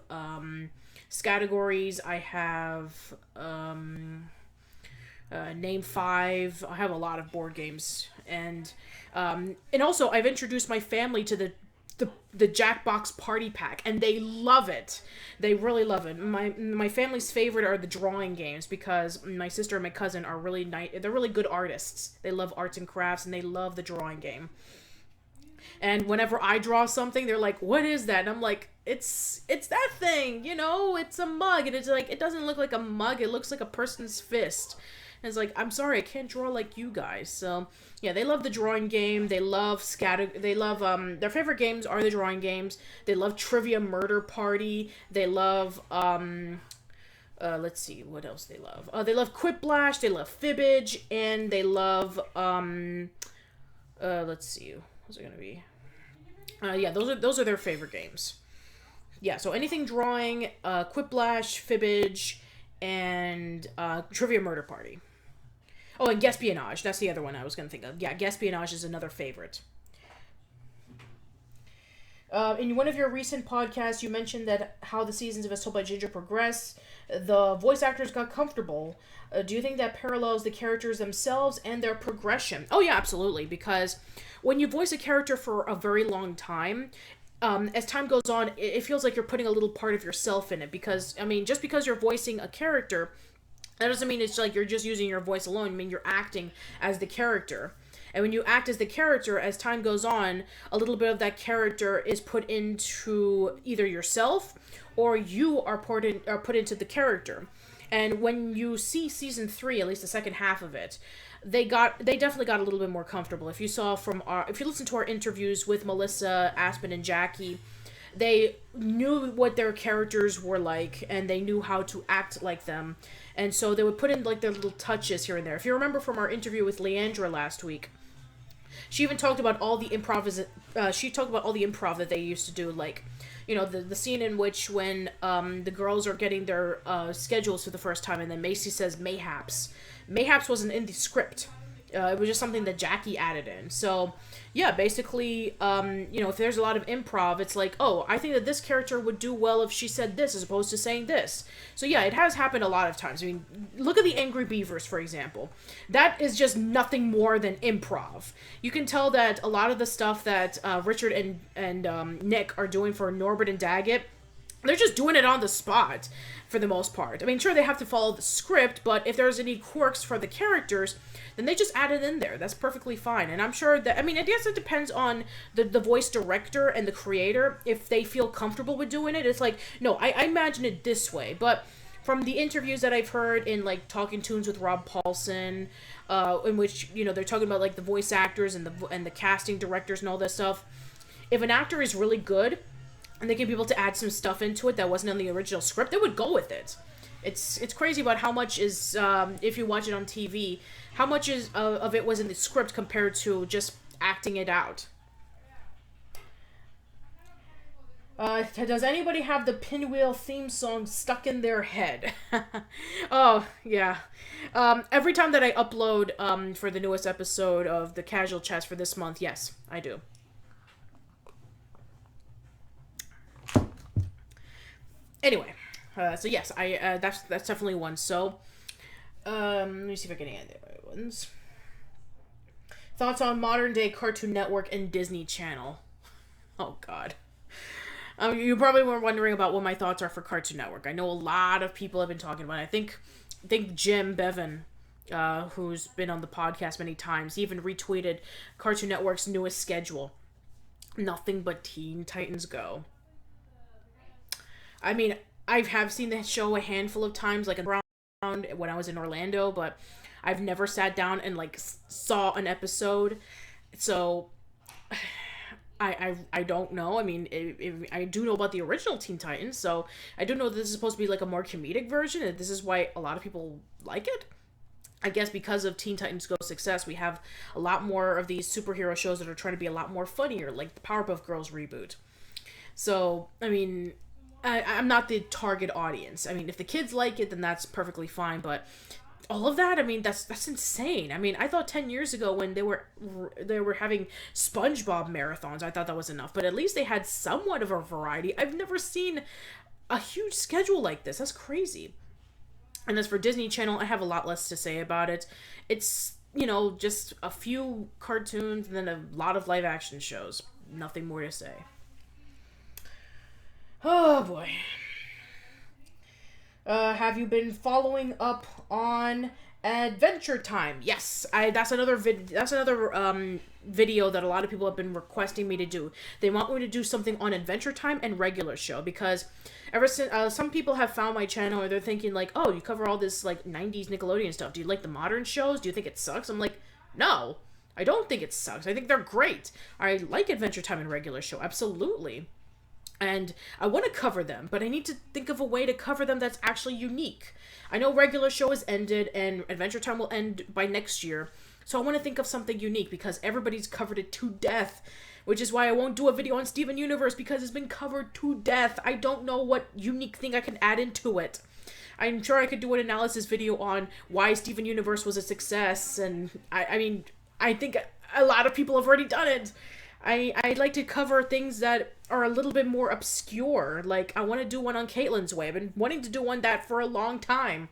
Categories. I have Name Five. I have a lot of board games, and also I've introduced my family to the Jackbox Party Pack, and they love it. They really love it. My family's favorite are the drawing games because my sister and my cousin are really nice. They're really good artists. They love arts and crafts, and they love the drawing game. And whenever I draw something, they're like, "What is that?" And I'm like, "It's that thing, you know. It's a mug, and it's like it doesn't look like a mug. It looks like a person's fist." And it's like, I'm sorry, I can't draw like you guys. So yeah, they love the drawing game. They love scatter. They love their favorite games are the drawing games. They love Trivia Murder Party. They love let's see what else they love. They love Quiplash. They love Fibbage, and they love let's see, what's it gonna be? Yeah, those are their favorite games. Yeah, so anything drawing, Quiplash, Fibbage, and Trivia Murder Party. Oh, and Guespionage. That's the other one I was going to think of. Yeah, Guespionage is another favorite. In one of your recent podcasts, you mentioned that how the seasons of As Told by Ginger progress, the voice actors got comfortable. Do you think that parallels the characters themselves and their progression? Oh, yeah, absolutely. Because when you voice a character for a very long time, as time goes on, it feels like you're putting a little part of yourself in it. Because, I mean, just because you're voicing a character, that doesn't mean it's like you're just using your voice alone. I mean, you're acting as the character. And when you act as the character, as time goes on, a little bit of that character is put into either yourself or you are put into the character. And when you see season 3, at least the second half of it, they definitely got a little bit more comfortable. If you listen to our interviews with Melissa, Aspen, and Jackie, they knew what their characters were like, and they knew how to act like them. And so they would put in like their little touches here and there. If you remember from our interview with Leandra last week, she even talked about all the improv that they used to do, like, you know, the scene in which when the girls are getting their schedules for the first time, and then Macy says mayhaps. Mayhaps wasn't in the script. It was just something that Jackie added in. So, yeah, basically, you know, if there's a lot of improv, it's like, oh, I think that this character would do well if she said this as opposed to saying this. So, yeah, it has happened a lot of times. I mean, look at the Angry Beavers, for example. That is just nothing more than improv. You can tell that a lot of the stuff that Richard and Nick are doing for Norbert and Daggett, they're just doing it on the spot for the most part. I mean, sure, they have to follow the script, but if there's any quirks for the characters, then they just add it in there. That's perfectly fine. And I'm sure that, I mean, I guess it depends on the voice director and the creator. If they feel comfortable with doing it, it's like, no, I imagine it this way. But from the interviews that I've heard in, like, Talking Tunes with Rob Paulson, in which, you know, they're talking about, like, the voice actors and the casting directors and all that stuff, if an actor is really good, and they can be able to add some stuff into it that wasn't in the original script, they would go with it. It's crazy about how much is, if you watch it on TV, how much of it was in the script compared to just acting it out. Does anybody have the Pinwheel theme song stuck in their head? Oh, yeah. Every time that I upload for the newest episode of the Casual Chats for this month, yes, I do. Anyway, so yes, that's definitely one. So, let me see if I can add the other ones. Thoughts on modern day Cartoon Network and Disney Channel? Oh God, you probably were wondering about what my thoughts are for Cartoon Network. I know a lot of people have been talking about it. I think Jim Bevan, who's been on the podcast many times, he even retweeted Cartoon Network's newest schedule. Nothing but Teen Titans Go. I mean, I have seen the show a handful of times, like around when I was in Orlando, but I've never sat down and, like, saw an episode. So, I don't know. I mean, I do know about the original Teen Titans, so I do know that this is supposed to be, like, a more comedic version, and this is why a lot of people like it. I guess because of Teen Titans Go's success, we have a lot more of these superhero shows that are trying to be a lot more funnier, like the Powerpuff Girls reboot. So, I mean, I'm not the target audience. I mean, if the kids like it, then that's perfectly fine. But all of that, I mean, that's insane. I mean, I thought 10 years ago when they were having SpongeBob marathons, I thought that was enough. But at least they had somewhat of a variety. I've never seen a huge schedule like this. That's crazy. And as for Disney Channel, I have a lot less to say about it. It's, just a few cartoons and then a lot of live action shows. Nothing more to say. Oh boy. Have you been following up on Adventure Time? Yes, that's another video that a lot of people have been requesting me to do. They want me to do something on Adventure Time and regular show, because ever since some people have found my channel, or they're thinking like, oh, you cover all this like 90s Nickelodeon stuff. Do you like the modern shows? Do you think it sucks? I'm like, no, I don't think it sucks. I think they're great. I like Adventure Time and regular show, absolutely. And I want to cover them, but I need to think of a way to cover them that's actually unique. I know regular show has ended, and Adventure Time will end by next year. So I want to think of something unique, because everybody's covered it to death. Which is why I won't do a video on Steven Universe, because it's been covered to death. I don't know what unique thing I can add into it. I'm sure I could do an analysis video on why Steven Universe was a success, and I think a lot of people have already done it. I like to cover things that are a little bit more obscure. Like, I want to do one on Caitlin's Way. I've been wanting to do one that for a long time.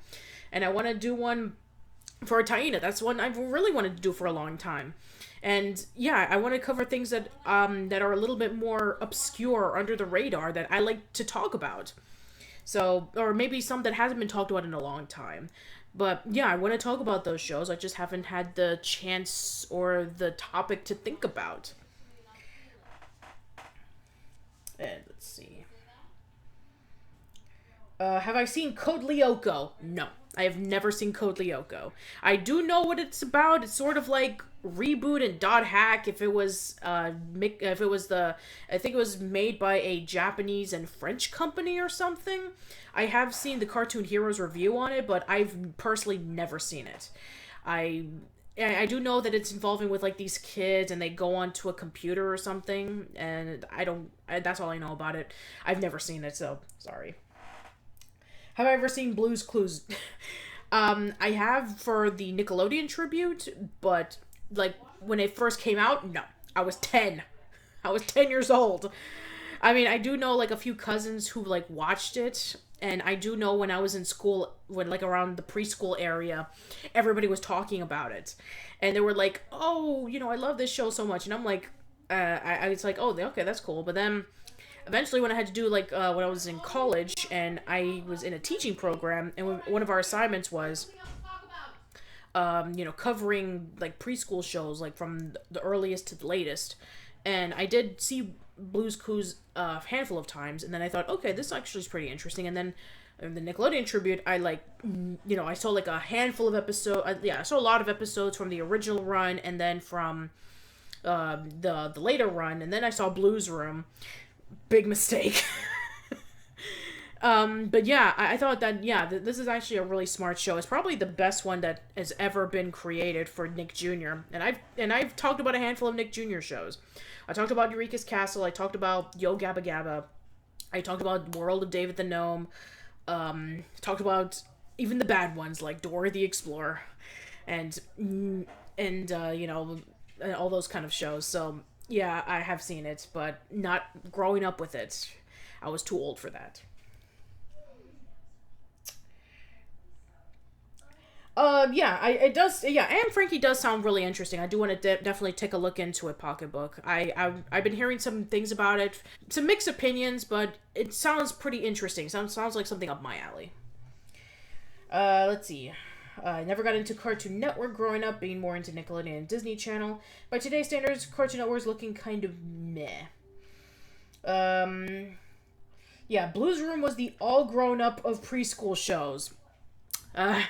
And I want to do one for Taina. That's one I've really wanted to do for a long time. And yeah, I want to cover things that that are a little bit more obscure or under the radar that I like to talk about. So, or maybe some that hasn't been talked about in a long time. But yeah, I want to talk about those shows. I just haven't had the chance or the topic to think about. And let's see. Have I seen Code Lyoko? No, I have never seen Code Lyoko. I do know what it's about. It's sort of like Reboot and Dot Hack. If it was, I think it was made by a Japanese and French company or something. I have seen the Cartoon Heroes review on it, but I've personally never seen it. I do know that it's involving with like these kids, and they go onto a computer or something, and that's all I know about it. I've never seen it, so sorry. Have I ever seen Blue's Clues? I have for the Nickelodeon tribute, but like when it first came out, no. I was 10. I was 10 years old. I mean, I do know like a few cousins who like watched it. And I do know when I was in school, when like around the preschool area, everybody was talking about it. And they were like, oh, I love this show so much. And I'm like, I was like, oh, okay, that's cool. But then eventually when I had to do like, when I was in college and I was in a teaching program, and one of our assignments was, covering like preschool shows, like from the earliest to the latest. And I did see Blue's Clues a handful of times, and then I thought, okay, this actually is pretty interesting. And then in the Nickelodeon tribute, I I saw like a handful of episodes. I saw a lot of episodes from the original run, and then from the later run, and then I saw Blue's Room. Big mistake. But yeah, I thought that, this is actually a really smart show. It's probably the best one that has ever been created for Nick Jr. And I've talked about a handful of Nick Jr. shows. I talked about Eureka's Castle. I talked about Yo Gabba Gabba. I talked about World of David the Gnome. Talked about even the bad ones like Dora the Explorer, and all those kind of shows. So yeah, I have seen it, but not growing up with it. I was too old for that. It does. Yeah, Anne Frankie does sound really interesting. I do want to definitely take a look into it. Pocketbook. I've been hearing some things about it, some mixed opinions, but it sounds pretty interesting. Sounds like something up my alley. Let's see. I never got into Cartoon Network growing up, being more into Nickelodeon and Disney Channel. By today's standards, Cartoon Network is looking kind of meh. Yeah, Blue's Room was the all grown up of preschool shows. Not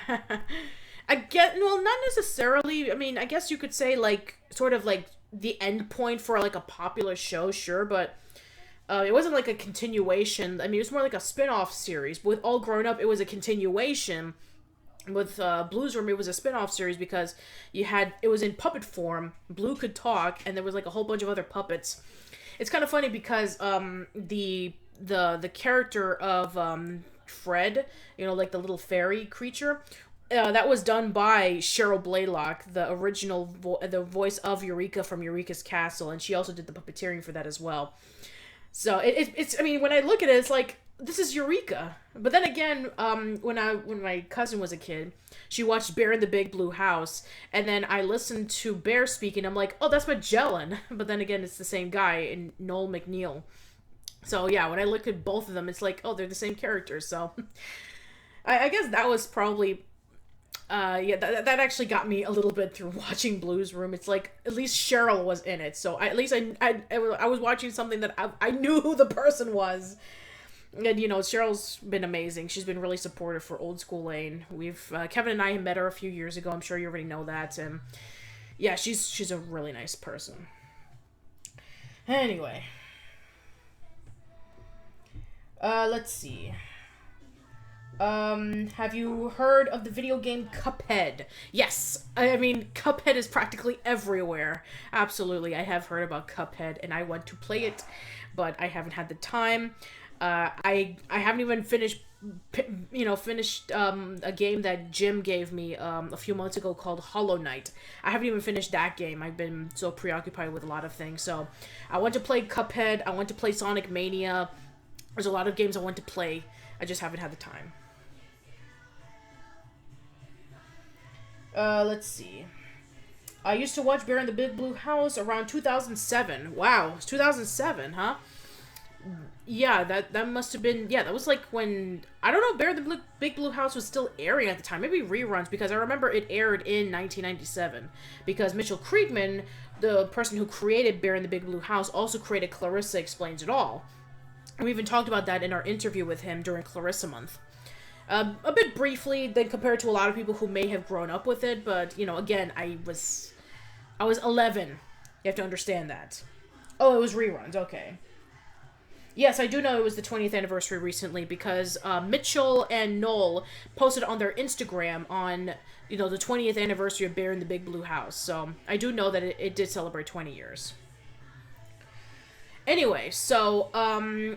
necessarily. I mean, I guess you could say, like, sort of, like, the end point for, like, a popular show, sure, but, it wasn't, like, a continuation. I mean, it was more like a spin-off series. With All Grown Up, it was a continuation. With, Blue's Room, it was a spin-off series because it was in puppet form. Blue could talk, and there was, like, a whole bunch of other puppets. It's kind of funny because, the character of, Fred, like the little fairy creature, that was done by Cheryl Blaylock, the original the voice of Eureka from Eureka's Castle, and she also did the puppeteering for that as well. So it's I mean, when I look at it, it's like this is Eureka. But then again, when my cousin was a kid, she watched Bear in the Big Blue House, and then I listened to Bear speak, and I'm like, oh, that's Magellan. But then again, it's the same guy, in Noel McNeil. So yeah, when I look at both of them, it's like, oh, they're the same characters. So I guess that was probably yeah, that actually got me a little bit through watching Blues Room. It's like at least Cheryl was in it, so at least I was watching something that I knew who the person was. And Cheryl's been amazing. She's been really supportive for Old School Lane. We've Kevin and I met her a few years ago. I'm sure you already know that. And yeah, she's a really nice person. Anyway, let's see. Have you heard of the video game Cuphead? Yes, I mean, Cuphead is practically everywhere. Absolutely, I have heard about Cuphead, and I want to play it, but I haven't had the time. I haven't even finished a game that Jim gave me a few months ago called Hollow Knight. I haven't even finished that game. I've been so preoccupied with a lot of things. So I want to play Cuphead. I want to play Sonic Mania. There's a lot of games I want to play. I just haven't had the time. Let's see. I used to watch Bear in the Big Blue House around 2007. Wow, it's 2007, huh? Yeah, that must have been, yeah, that was like when, I don't know, Bear in the Big Blue House was still airing at the time. Maybe reruns, because I remember it aired in 1997. Because Mitchell Kriegman, the person who created Bear in the Big Blue House, also created Clarissa Explains It All. And we even talked about that in our interview with him during Clarissa Month. A bit briefly, then compared to a lot of people who may have grown up with it, but, again, I was 11. You have to understand that. Oh, it was reruns, okay. Yes, I do know it was the 20th anniversary recently because Mitchell and Noel posted on their Instagram on, the 20th anniversary of Bear in the Big Blue House. So I do know that it did celebrate 20 years. Anyway, so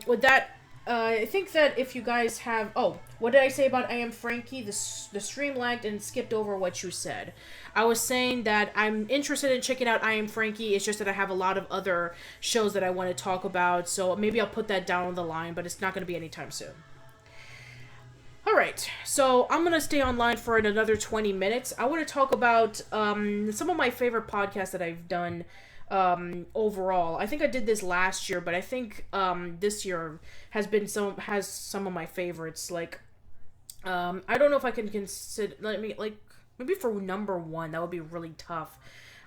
with that, I think that if you guys have... Oh, what did I say about I Am Frankie? The stream lagged and skipped over what you said. I was saying that I'm interested in checking out I Am Frankie. It's just that I have a lot of other shows that I want to talk about. So maybe I'll put that down on the line, but it's not going to be anytime soon. Alright, so I'm going to stay online for another 20 minutes. I want to talk about some of my favorite podcasts that I've done overall. I think I did this last year, but I think this year has some of my favorites. Like, I don't know if I can consider, maybe for number one, that would be really tough.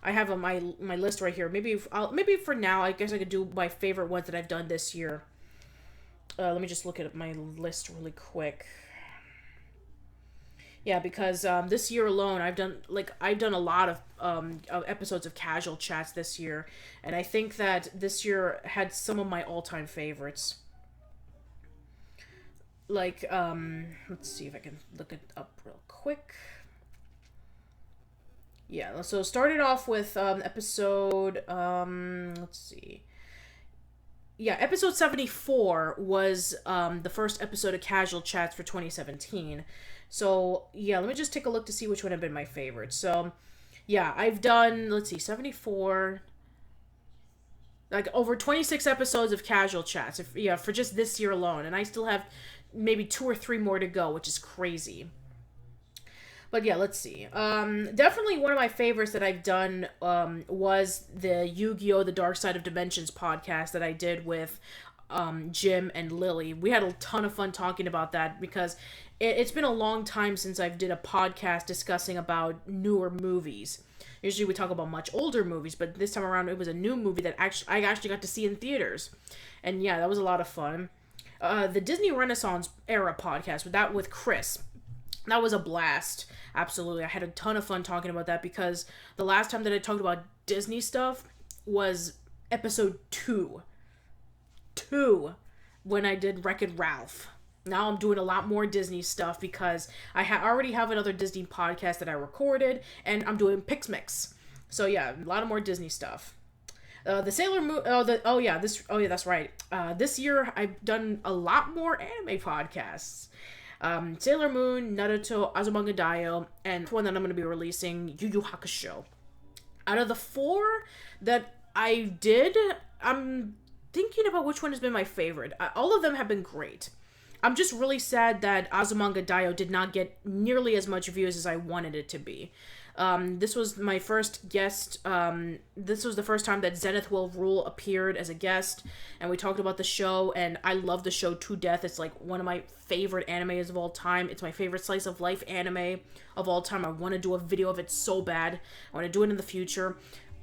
I have on my list right here. Maybe for now, I guess I could do my favorite ones that I've done this year. Let me just look at my list really quick. Yeah, because this year alone, I've done a lot of episodes of Casual Chats this year, and I think that this year had some of my all-time favorites. Like, let's see if I can look it up real quick. Yeah, so started off with episode, let's see. Yeah, episode 74 was the first episode of Casual Chats for 2017. So, yeah, let me just take a look to see which one have been my favorites. So, yeah, I've done, let's see, 74, like over 26 episodes of Casual Chats, for just this year alone. And I still have maybe 2 or 3 more to go, which is crazy. But yeah, let's see. Definitely one of my favorites that I've done was the Yu-Gi-Oh! The Dark Side of Dimensions podcast that I did with Jim and Lily. We had a ton of fun talking about that because it's been a long time since I've did a podcast discussing about newer movies. Usually we talk about much older movies, but this time around it was a new movie that I actually got to see in theaters. And yeah, that was a lot of fun. The Disney Renaissance era podcast, with Chris. That was a blast. Absolutely. I had a ton of fun talking about that because the last time that I talked about Disney stuff was episode 2. When I did Wreck-It Ralph. Now I'm doing a lot more Disney stuff because I already have another Disney podcast that I recorded, and I'm doing Pixmix. So yeah, a lot of more Disney stuff. The Sailor Moon. That's right. This year I've done a lot more anime podcasts. Sailor Moon, Naruto, Azumanga Daioh, and one that I'm going to be releasing, Yu Yu Hakusho. Out of the 4 that I did, I'm thinking about which one has been my favorite. All of them have been great. I'm just really sad that Azumanga Daioh did not get nearly as much views as I wanted it to be. This was my first guest. This was the first time that Zenith Will Rule appeared as a guest, and we talked about the show, and I love the show to death. It's like one of my favorite animes of all time. It's my favorite slice of life anime of all time. I want to do a video of it so bad. I want to do it in the future.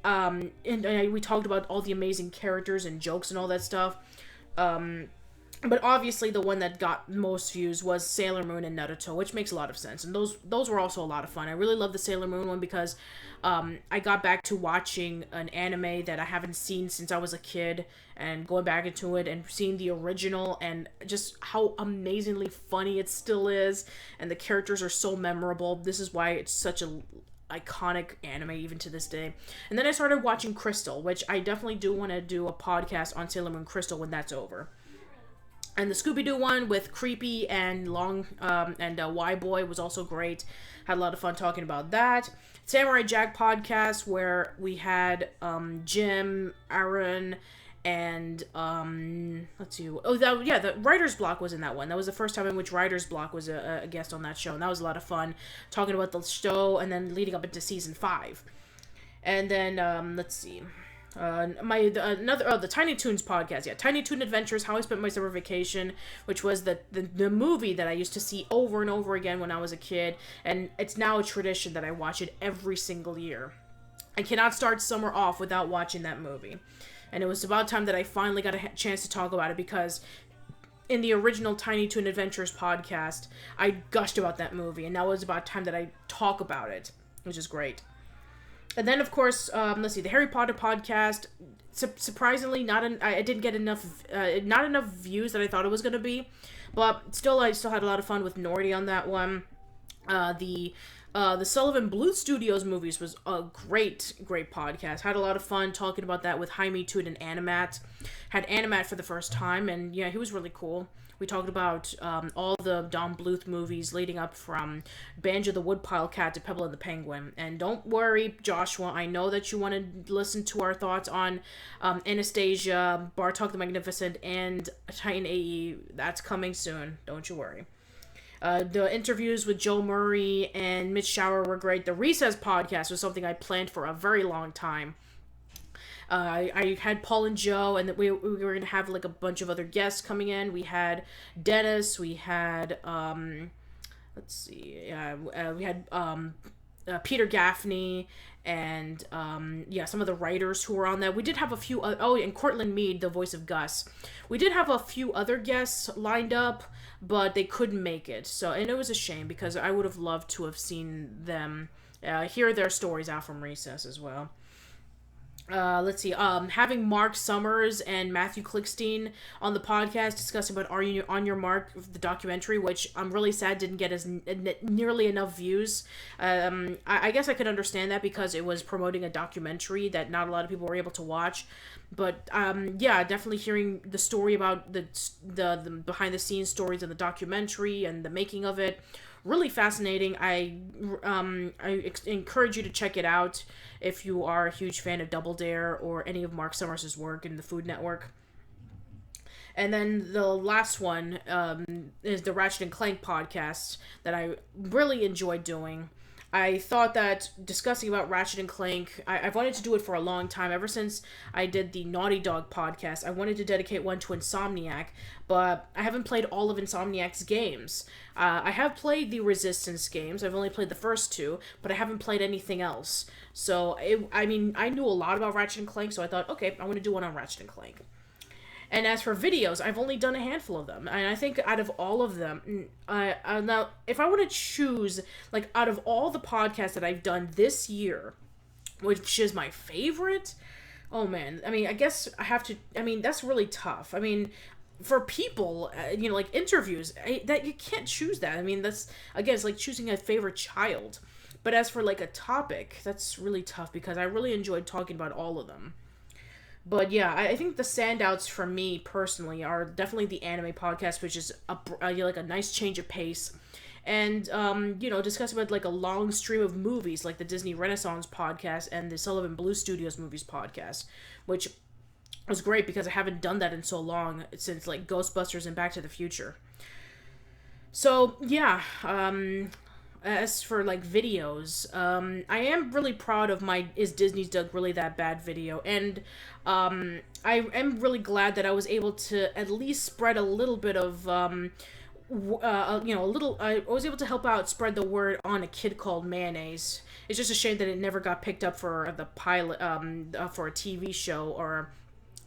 We talked about all the amazing characters and jokes and all that stuff. But obviously the one that got most views was Sailor Moon and Naruto, which makes a lot of sense. And those were also a lot of fun. I really love the Sailor Moon one because I got back to watching an anime that I haven't seen since I was a kid, and going back into it and seeing the original and just how amazingly funny it still is, and the characters are so memorable. This is why it's such a iconic anime even to this day. And then I started watching Crystal, which I definitely do want to do a podcast on Sailor Moon Crystal when that's over. And the Scooby-Doo one with Creepy and Y-Boy was also great. Had a lot of fun talking about that. Samurai Jack podcast, where we had Jim, Arun, and let's see. The Writer's Block was in that one. That was the first time in which Writer's Block was a guest on that show, and that was a lot of fun talking about the show and then leading up into season 5. And then let's see. The Tiny Toons podcast, Tiny Toon Adventures, How I Spent My Summer Vacation, which was the movie that I used to see over and over again when I was a kid, and it's now a tradition that I watch it every single year. I cannot start summer off without watching that movie, and it was about time that I finally got a chance to talk about it, because in the original Tiny Toon Adventures podcast, I gushed about that movie, and now it was about time that I talk about it, which is great. And then, of course, let's see, the Harry Potter podcast. Surprisingly, I didn't get not enough views that I thought it was going to be, but I still had a lot of fun with Nordy on that one. The Sullivan Bluth Studios movies was a great podcast. Had a lot of fun talking about that with Jaime Toot and Animat. Had Animat for the first time, and yeah, he was really cool. We talked about all the Don Bluth movies leading up from Banjo the Woodpile Cat to Pebble and the Penguin. And don't worry, Joshua, I know that you want to listen to our thoughts on Anastasia, Bartok the Magnificent, and Titan AE. That's coming soon. Don't you worry. The interviews with Joe Murray and Mitch Shower were great. The Recess podcast was something I planned for a very long time. I had Paul and Joe, and we were going to have like a bunch of other guests coming in. We had Dennis, we had, let's see, we had Peter Gaffney, and some of the writers who were on that. We did have a few, and Cortland Mead, the voice of Gus. We did have a few other guests lined up, but they couldn't make it. And it was a shame, because I would have loved to have seen them hear their stories out from Recess as well. Let's see, having Mark Summers and Matthew Klickstein on the podcast discussing about On Your Mark, the documentary, which I'm really sad didn't get nearly enough views. I guess I could understand that, because it was promoting a documentary that not a lot of people were able to watch. But definitely hearing the story about the behind the scenes stories of the documentary and the making of it, really fascinating. I encourage you to check it out if you are a huge fan of Double Dare or any of Mark Summers' work in the Food Network. And then the last one is the Ratchet and Clank podcast that I really enjoyed doing. I thought that discussing about Ratchet and Clank, I've wanted to do it for a long time. Ever since I did the Naughty Dog podcast, I wanted to dedicate one to Insomniac, but I haven't played all of Insomniac's games. I have played the Resistance games. I've only played the first 2, but I haven't played anything else. So, I knew a lot about Ratchet and Clank, so I thought, okay, I want to do one on Ratchet and Clank. And as for videos, I've only done a handful of them. And I think out of all of them, now, if I want to choose, like, out of all the podcasts that I've done this year, which is my favorite, oh man, I guess I have to, that's really tough. For people, like interviews, that you can't choose that. That's, again, it's like choosing a favorite child. But as for, like, a topic, that's really tough, because I really enjoyed talking about all of them. But yeah, I think the standouts for me personally are definitely the anime podcast, which is a nice change of pace, and discuss about like a long stream of movies, like the Disney Renaissance podcast and the Sullivan Bluth Studios movies podcast, which was great because I haven't done that in so long, since like Ghostbusters and Back to the Future. So yeah, as for like videos, I am really proud of my "Is Disney's Doug Really That Bad" video, and I am really glad that I was able to at least spread a little bit of a little. I was able to help out spread the word on a kid called Mayonnaise. It's just a shame that it never got picked up for the pilot, for a TV show or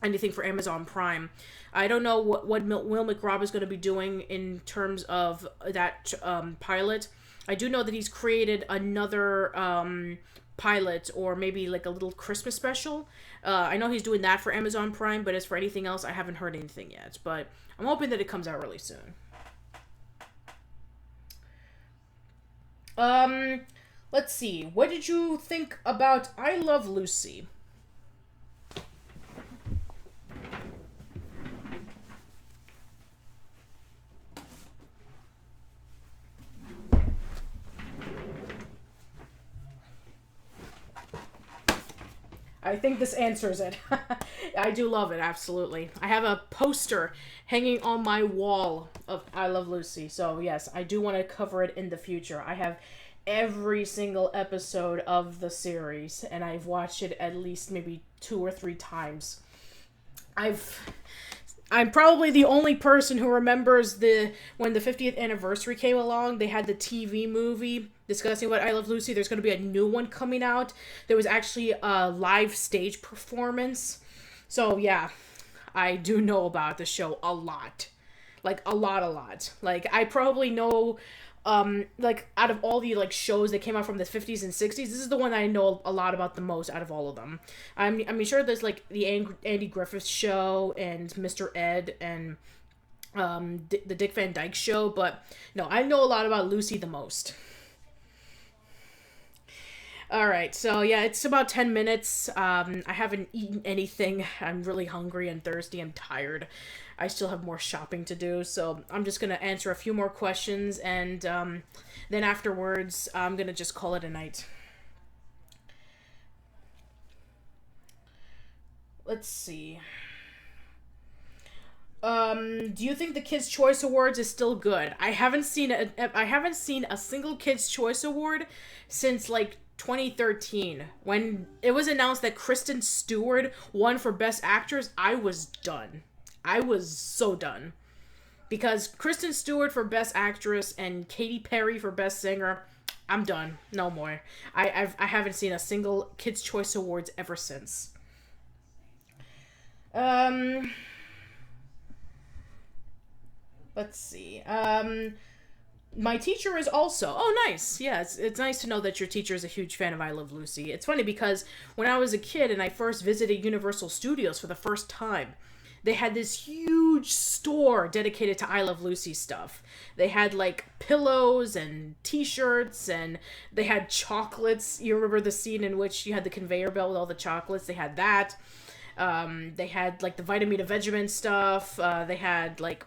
anything for Amazon Prime. I don't know what Will McRobb is going to be doing in terms of that pilot. I do know that he's created another pilot or maybe like a little Christmas special. I know he's doing that for Amazon Prime, but as for anything else, I haven't heard anything yet. But I'm hoping that it comes out really soon. Um, let's see. What did you think about I Love Lucy? I think this answers it. I do love it, absolutely. I have a poster hanging on my wall of I Love Lucy. So, yes, I do want to cover it in the future. I have every single episode of the series, and I've watched it at least maybe 2 or 3 times. I've I'm probably the only person who remembers the when the 50th anniversary came along. They had the TV movie discussing what I Love Lucy. There's going to be a new one coming out. There was actually a live stage performance. So yeah, I do know about the show a lot. Like a lot, a lot. Like I probably know like out of all the like shows that came out from the 50s and 60s, this is the one I know a lot about the most out of all of them. I'm sure there's like the Andy Griffith Show and Mr. Ed and the Dick Van Dyke Show, but no, I know a lot about Lucy the most. All right, so yeah, it's about 10 minutes. I haven't eaten anything. I'm really hungry and thirsty. I'm tired. I still have more shopping to do, so I'm just gonna answer a few more questions, and then afterwards, I'm gonna just call it a night. Let's see. Do you think the Kids Choice Awards is still good? I haven't seen a single Kids Choice Award since like 2013 when it was announced that Kristen Stewart won for Best Actress. I was done. I was so done because Kristen Stewart for Best Actress and Katy Perry for Best Singer. I'm done. No more. I haven't seen a single Kids Choice Awards ever since. Um, let's see. My teacher is also. Oh, nice. Yeah, it's nice to know that your teacher is a huge fan of I Love Lucy. It's funny because when I was a kid and I first visited Universal Studios for the first time, they had this huge store dedicated to I Love Lucy stuff. They had like pillows and t-shirts and they had chocolates. You remember the scene in which you had the conveyor belt with all the chocolates? They had that. They had like the Vitamina Vegemin stuff. They had like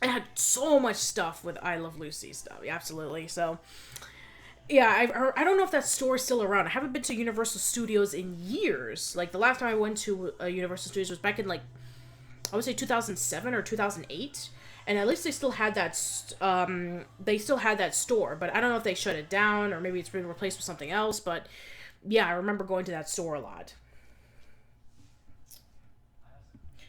I had so much stuff with I Love Lucy stuff. Yeah, absolutely. So yeah, I don't know if that store is still around. I haven't been to Universal Studios in years. Like the last time I went to Universal Studios was back in like I would say 2007 or 2008, and at least they still had that. They still had that store, but I don't know if they shut it down or maybe it's been replaced with something else. But yeah, I remember going to that store a lot.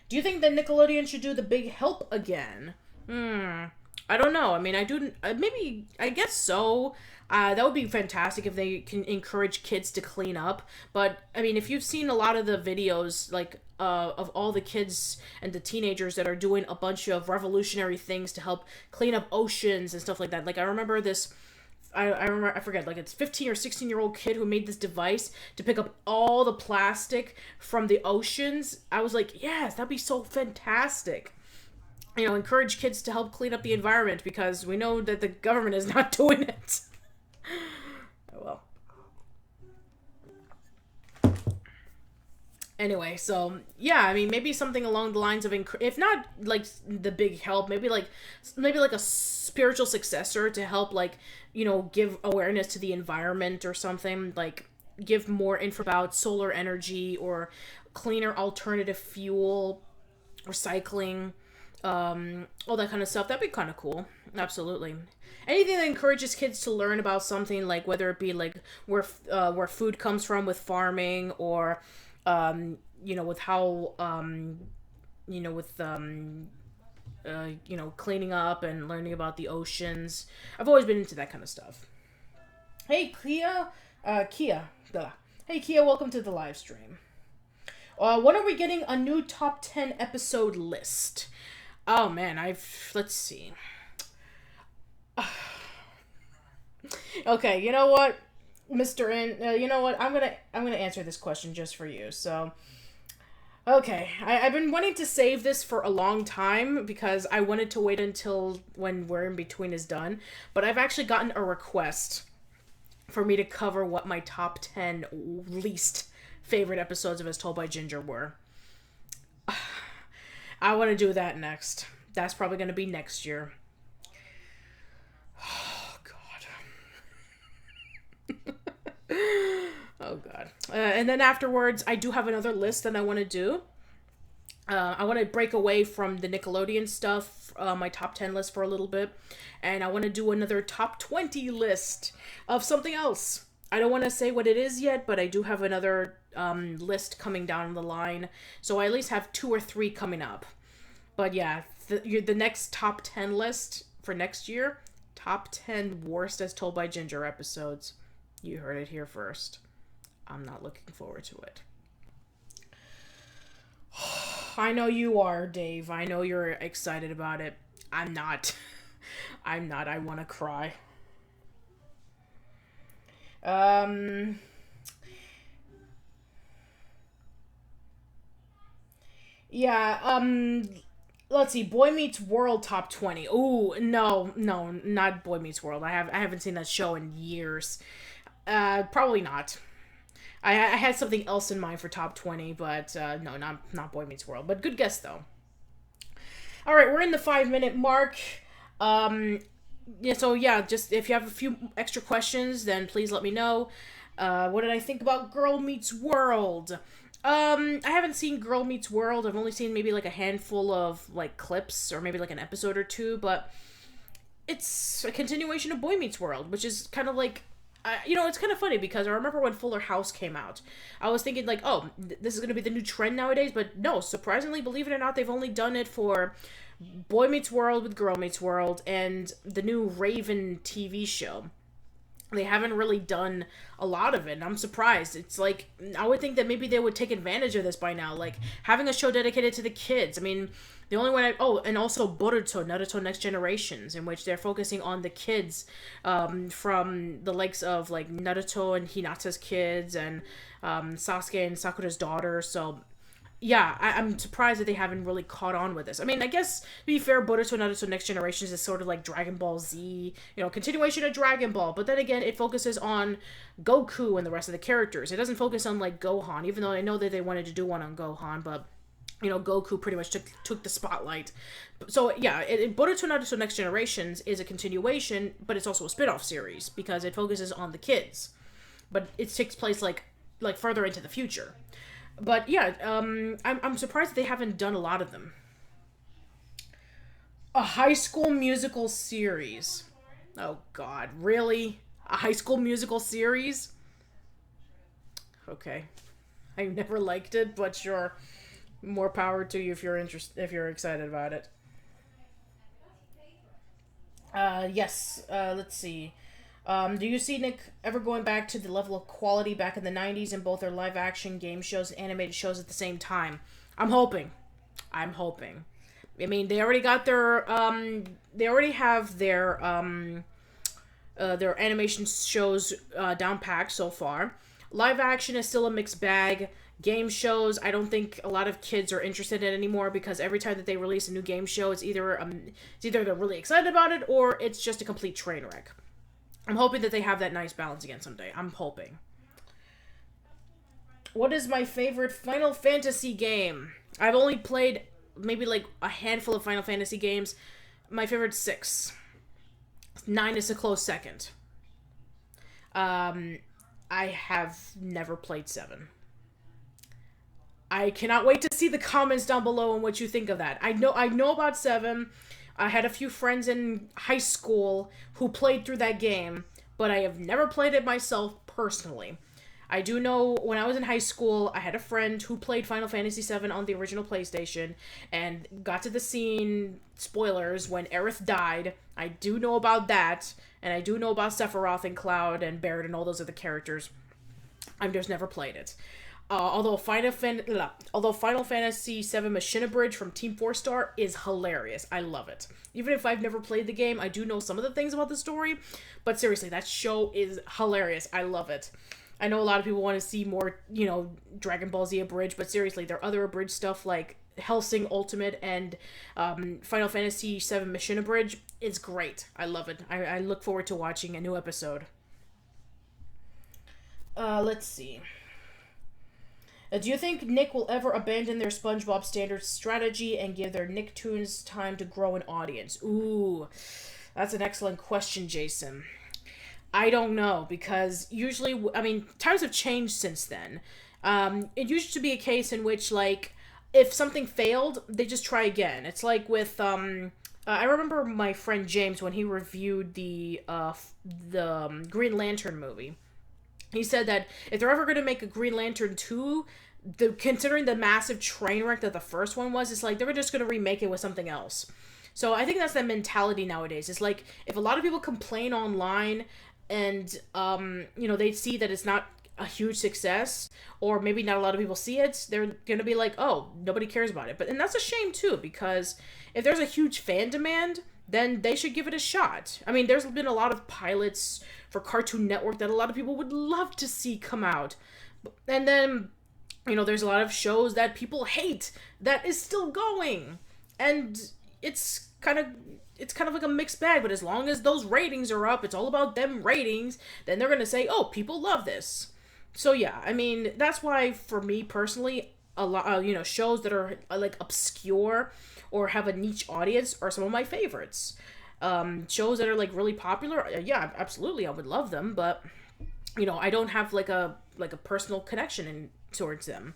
Do you think that Nickelodeon should do the Big Help again? Hmm. I don't know. I mean, I do. Maybe I guess so. That would be fantastic if they can encourage kids to clean up. But I mean, if you've seen a lot of the videos, like of all the kids and the teenagers that are doing a bunch of revolutionary things to help clean up oceans and stuff like that. Like I remember this. I remember I forget like it's 15 or 16-year-old kid who made this device to pick up all the plastic from the oceans. I was like, yes, that'd be so fantastic. You know, encourage kids to help clean up the environment because we know that the government is not doing it. Oh well. Anyway, so yeah, I mean, maybe something along the lines of, if not like the Big Help, maybe like a spiritual successor to help, like give awareness to the environment or something. Like give more info about solar energy or cleaner alternative fuel, recycling. all that kind of stuff. That'd be kind of cool. Absolutely. Anything that encourages kids to learn about something, like whether it be like where food comes from with farming, or with how with cleaning up and learning about the oceans. I've always been into that kind of stuff. Hey, Kia. Duh. Hey, Kia, welcome to the live stream. When are we getting a new top 10 episode list? Oh, man, let's see. Okay, you know what, Mr. N, you know what, I'm gonna answer this question just for you, so... Okay, I've been wanting to save this for a long time because I wanted to wait until when We're in Between is done, but I've actually gotten a request for me to cover what my top 10 least favorite episodes of As Told by Ginger were. I want to do that next. That's probably going to be next year. Oh, God. Oh, God. And then afterwards, I do have another list that I want to do. I want to break away from the Nickelodeon stuff, my top 10 list for a little bit. And I want to do another top 20 list of something else. I don't want to say what it is yet, but I do have another list coming down the line. So I at least have 2 or 3 coming up. But yeah, the next top 10 list for next year, top 10 worst As Told by Ginger episodes. You heard it here first. I'm not looking forward to it. I know you are, Dave. I know you're excited about it. I'm not. I'm not. I want to cry. Yeah, let's see. Boy Meets World top 20. Ooh, no, not Boy Meets World. I haven't seen that show in years. Probably not. I had something else in mind for top 20, but no, not Boy Meets World. But good guess, though. All right, we're in the 5-minute mark. Just if you have a few extra questions, then please let me know. What did I think about Girl Meets World? I haven't seen Girl Meets World. I've only seen maybe like a handful of like clips or maybe like an episode or two, but it's a continuation of Boy Meets World, which is kind of like... it's kind of funny because I remember when Fuller House came out, I was thinking like, oh, this is going to be the new trend nowadays, but no, surprisingly, believe it or not, they've only done it for Boy Meets World with Girl Meets World and the new Raven TV show. They haven't really done a lot of it, and I'm surprised. It's like, I would think that maybe they would take advantage of this by now, like having a show dedicated to the kids. I mean, the only one and also Naruto Next Generations, in which they're focusing on the kids from the likes of like Naruto and Hinata's kids and Sasuke and Sakura's daughter. So yeah, I'm surprised that they haven't really caught on with this. I mean, I guess, to be fair, Boruto Naruto Next Generations is sort of like Dragon Ball Z, continuation of Dragon Ball. But then again, it focuses on Goku and the rest of the characters. It doesn't focus on, like, Gohan, even though I know that they wanted to do one on Gohan, but... Goku pretty much took the spotlight. So, yeah, Boruto Naruto Next Generations is a continuation, but it's also a spin-off series, because it focuses on the kids. But it takes place, like further into the future. But, yeah, I'm surprised that they haven't done a lot of them. A High School Musical series. Oh, God, really? A High School Musical series? Okay. I never liked it, but sure. More power to you if you're excited about it. Yes. Let's see. Do you see Nick ever going back to the level of quality back in the 90s in both their live action game shows and animated shows at the same time? I'm hoping. I mean, they already got their they already have their animation shows down packed so far. Live action is still a mixed bag. Game shows, I don't think a lot of kids are interested in anymore, because every time that they release a new game show, it's either they're really excited about it or it's just a complete train wreck. I'm hoping that they have that nice balance again someday. I'm hoping. What is my favorite Final Fantasy game? I've only played maybe like a handful of Final Fantasy games. My favorite's 6. 9 is a close second. I have never played 7. I cannot wait to see the comments down below on what you think of that. I know about 7. I had a few friends in high school who played through that game, but I have never played it myself personally. I do know when I was in high school, I had a friend who played Final Fantasy VII on the original PlayStation and got to the scene, spoilers, when Aerith died. I do know about that, and I do know about Sephiroth and Cloud and Barret and all those other characters. I've just never played it. Although Final Fantasy VII Machina Bridge from Team 4 Star is hilarious. I love it. Even if I've never played the game, I do know some of the things about the story. But seriously, that show is hilarious. I love it. I know a lot of people want to see more, Dragon Ball Z Abridged, but seriously, there are other abridged stuff like Hellsing Ultimate and Final Fantasy VII Machina Bridge. It's great. I love it. I look forward to watching a new episode. Let's see. Do you think Nick will ever abandon their SpongeBob standard strategy and give their Nicktoons time to grow an audience? Ooh, that's an excellent question, Jason. I don't know, because usually, times have changed since then. It used to be a case in which, like, if something failed, they just try again. It's like with, I remember my friend James when he reviewed the Green Lantern movie. He said that if they're ever going to make a Green Lantern 2, considering the massive train wreck that the first one was, it's like they were just going to remake it with something else. So I think that's the mentality nowadays. It's like, if a lot of people complain online and, they see that it's not a huge success, or maybe not a lot of people see it, they're going to be like, oh, nobody cares about it. And that's a shame, too, because if there's a huge fan demand, then they should give it a shot. There's been a lot of pilots for Cartoon Network that a lot of people would love to see come out. And then, there's a lot of shows that people hate that is still going. And it's kind of like a mixed bag, but as long as those ratings are up, it's all about them ratings, then they're going to say, oh, people love this. So yeah, that's why for me personally, a lot, shows that are like obscure or have a niche audience are some of my favorites. Shows that are like really popular, yeah, absolutely, I would love them, but I don't have like a personal connection towards them.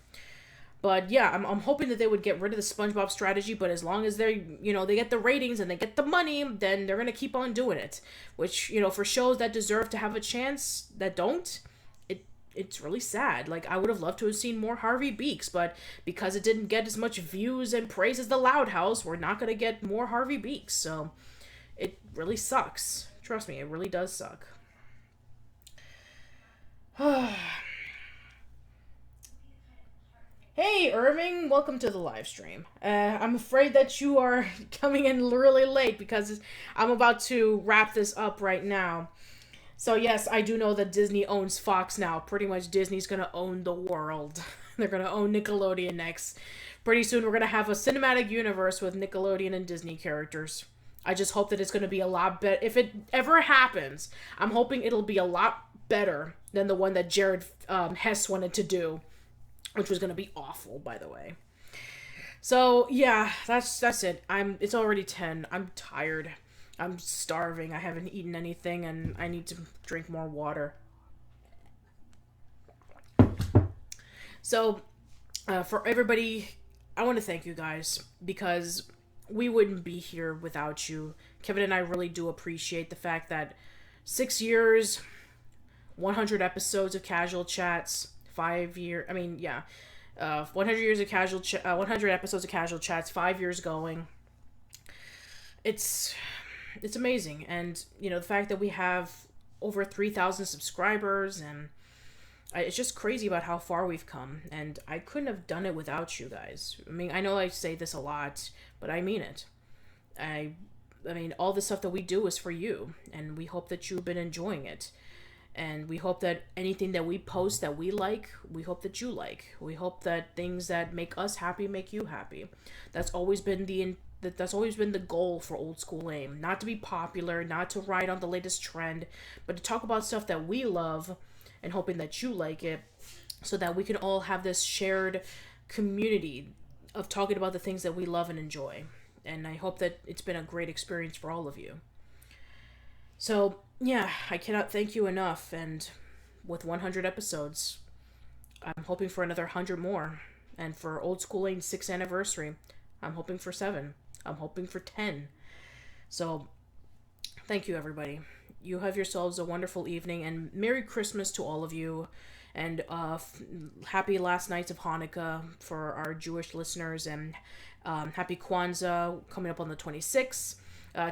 But yeah, I'm hoping that they would get rid of the SpongeBob strategy, but as long as they get the ratings and they get the money, then they're gonna keep on doing it. Which, for shows that deserve to have a chance that don't, it's really sad. Like, I would have loved to have seen more Harvey Beaks, but because it didn't get as much views and praise as The Loud House, we're not gonna get more Harvey Beaks. So it really sucks. Trust me, it really does suck. Hey, Irving, welcome to the live stream. I'm afraid that you are coming in really late because I'm about to wrap this up right now. So yes, I do know that Disney owns Fox now. Pretty much Disney's going to own the world. They're going to own Nickelodeon next. Pretty soon we're going to have a cinematic universe with Nickelodeon and Disney characters. I just hope that it's going to be a lot better. If it ever happens, I'm hoping it'll be a lot better than the one that Jared Hess wanted to do, which was going to be awful, by the way. So yeah, that's it. It's already 10. I'm tired. I'm starving. I haven't eaten anything, and I need to drink more water. So, for everybody, I want to thank you guys, because we wouldn't be here without you. Kevin and I really do appreciate the fact that 6 years, 100 episodes of Casual Chats, 100 years of 100 episodes of Casual Chats, 5 years going. It's amazing. And, the fact that we have over 3,000 subscribers, and it's just crazy about how far we've come. And I couldn't have done it without you guys. I know I say this a lot, but I mean it. All the stuff that we do is for you, and we hope that you've been enjoying it. And we hope that anything that we post that we like, we hope that you like. We hope that things that make us happy make you happy. That's always been the goal for Old School AIM. Not to be popular, not to ride on the latest trend, but to talk about stuff that we love and hoping that you like it, so that we can all have this shared community of talking about the things that we love and enjoy. And I hope that it's been a great experience for all of you. So, yeah, I cannot thank you enough, and with 100 episodes, I'm hoping for another 100 more, And for Old School Lane 6th anniversary, I'm hoping for 7. I'm hoping for 10. So, thank you, everybody. You have yourselves a wonderful evening, and Merry Christmas to all of you. And happy last nights of Hanukkah for our Jewish listeners, and happy Kwanzaa coming up on the 26th.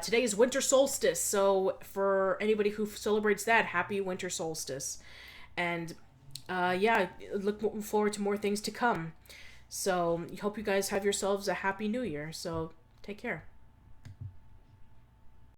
Today is winter solstice, so for anybody who celebrates that, happy winter solstice. And yeah, look forward to more things to come. So, hope you guys have yourselves a happy new year. So, take care.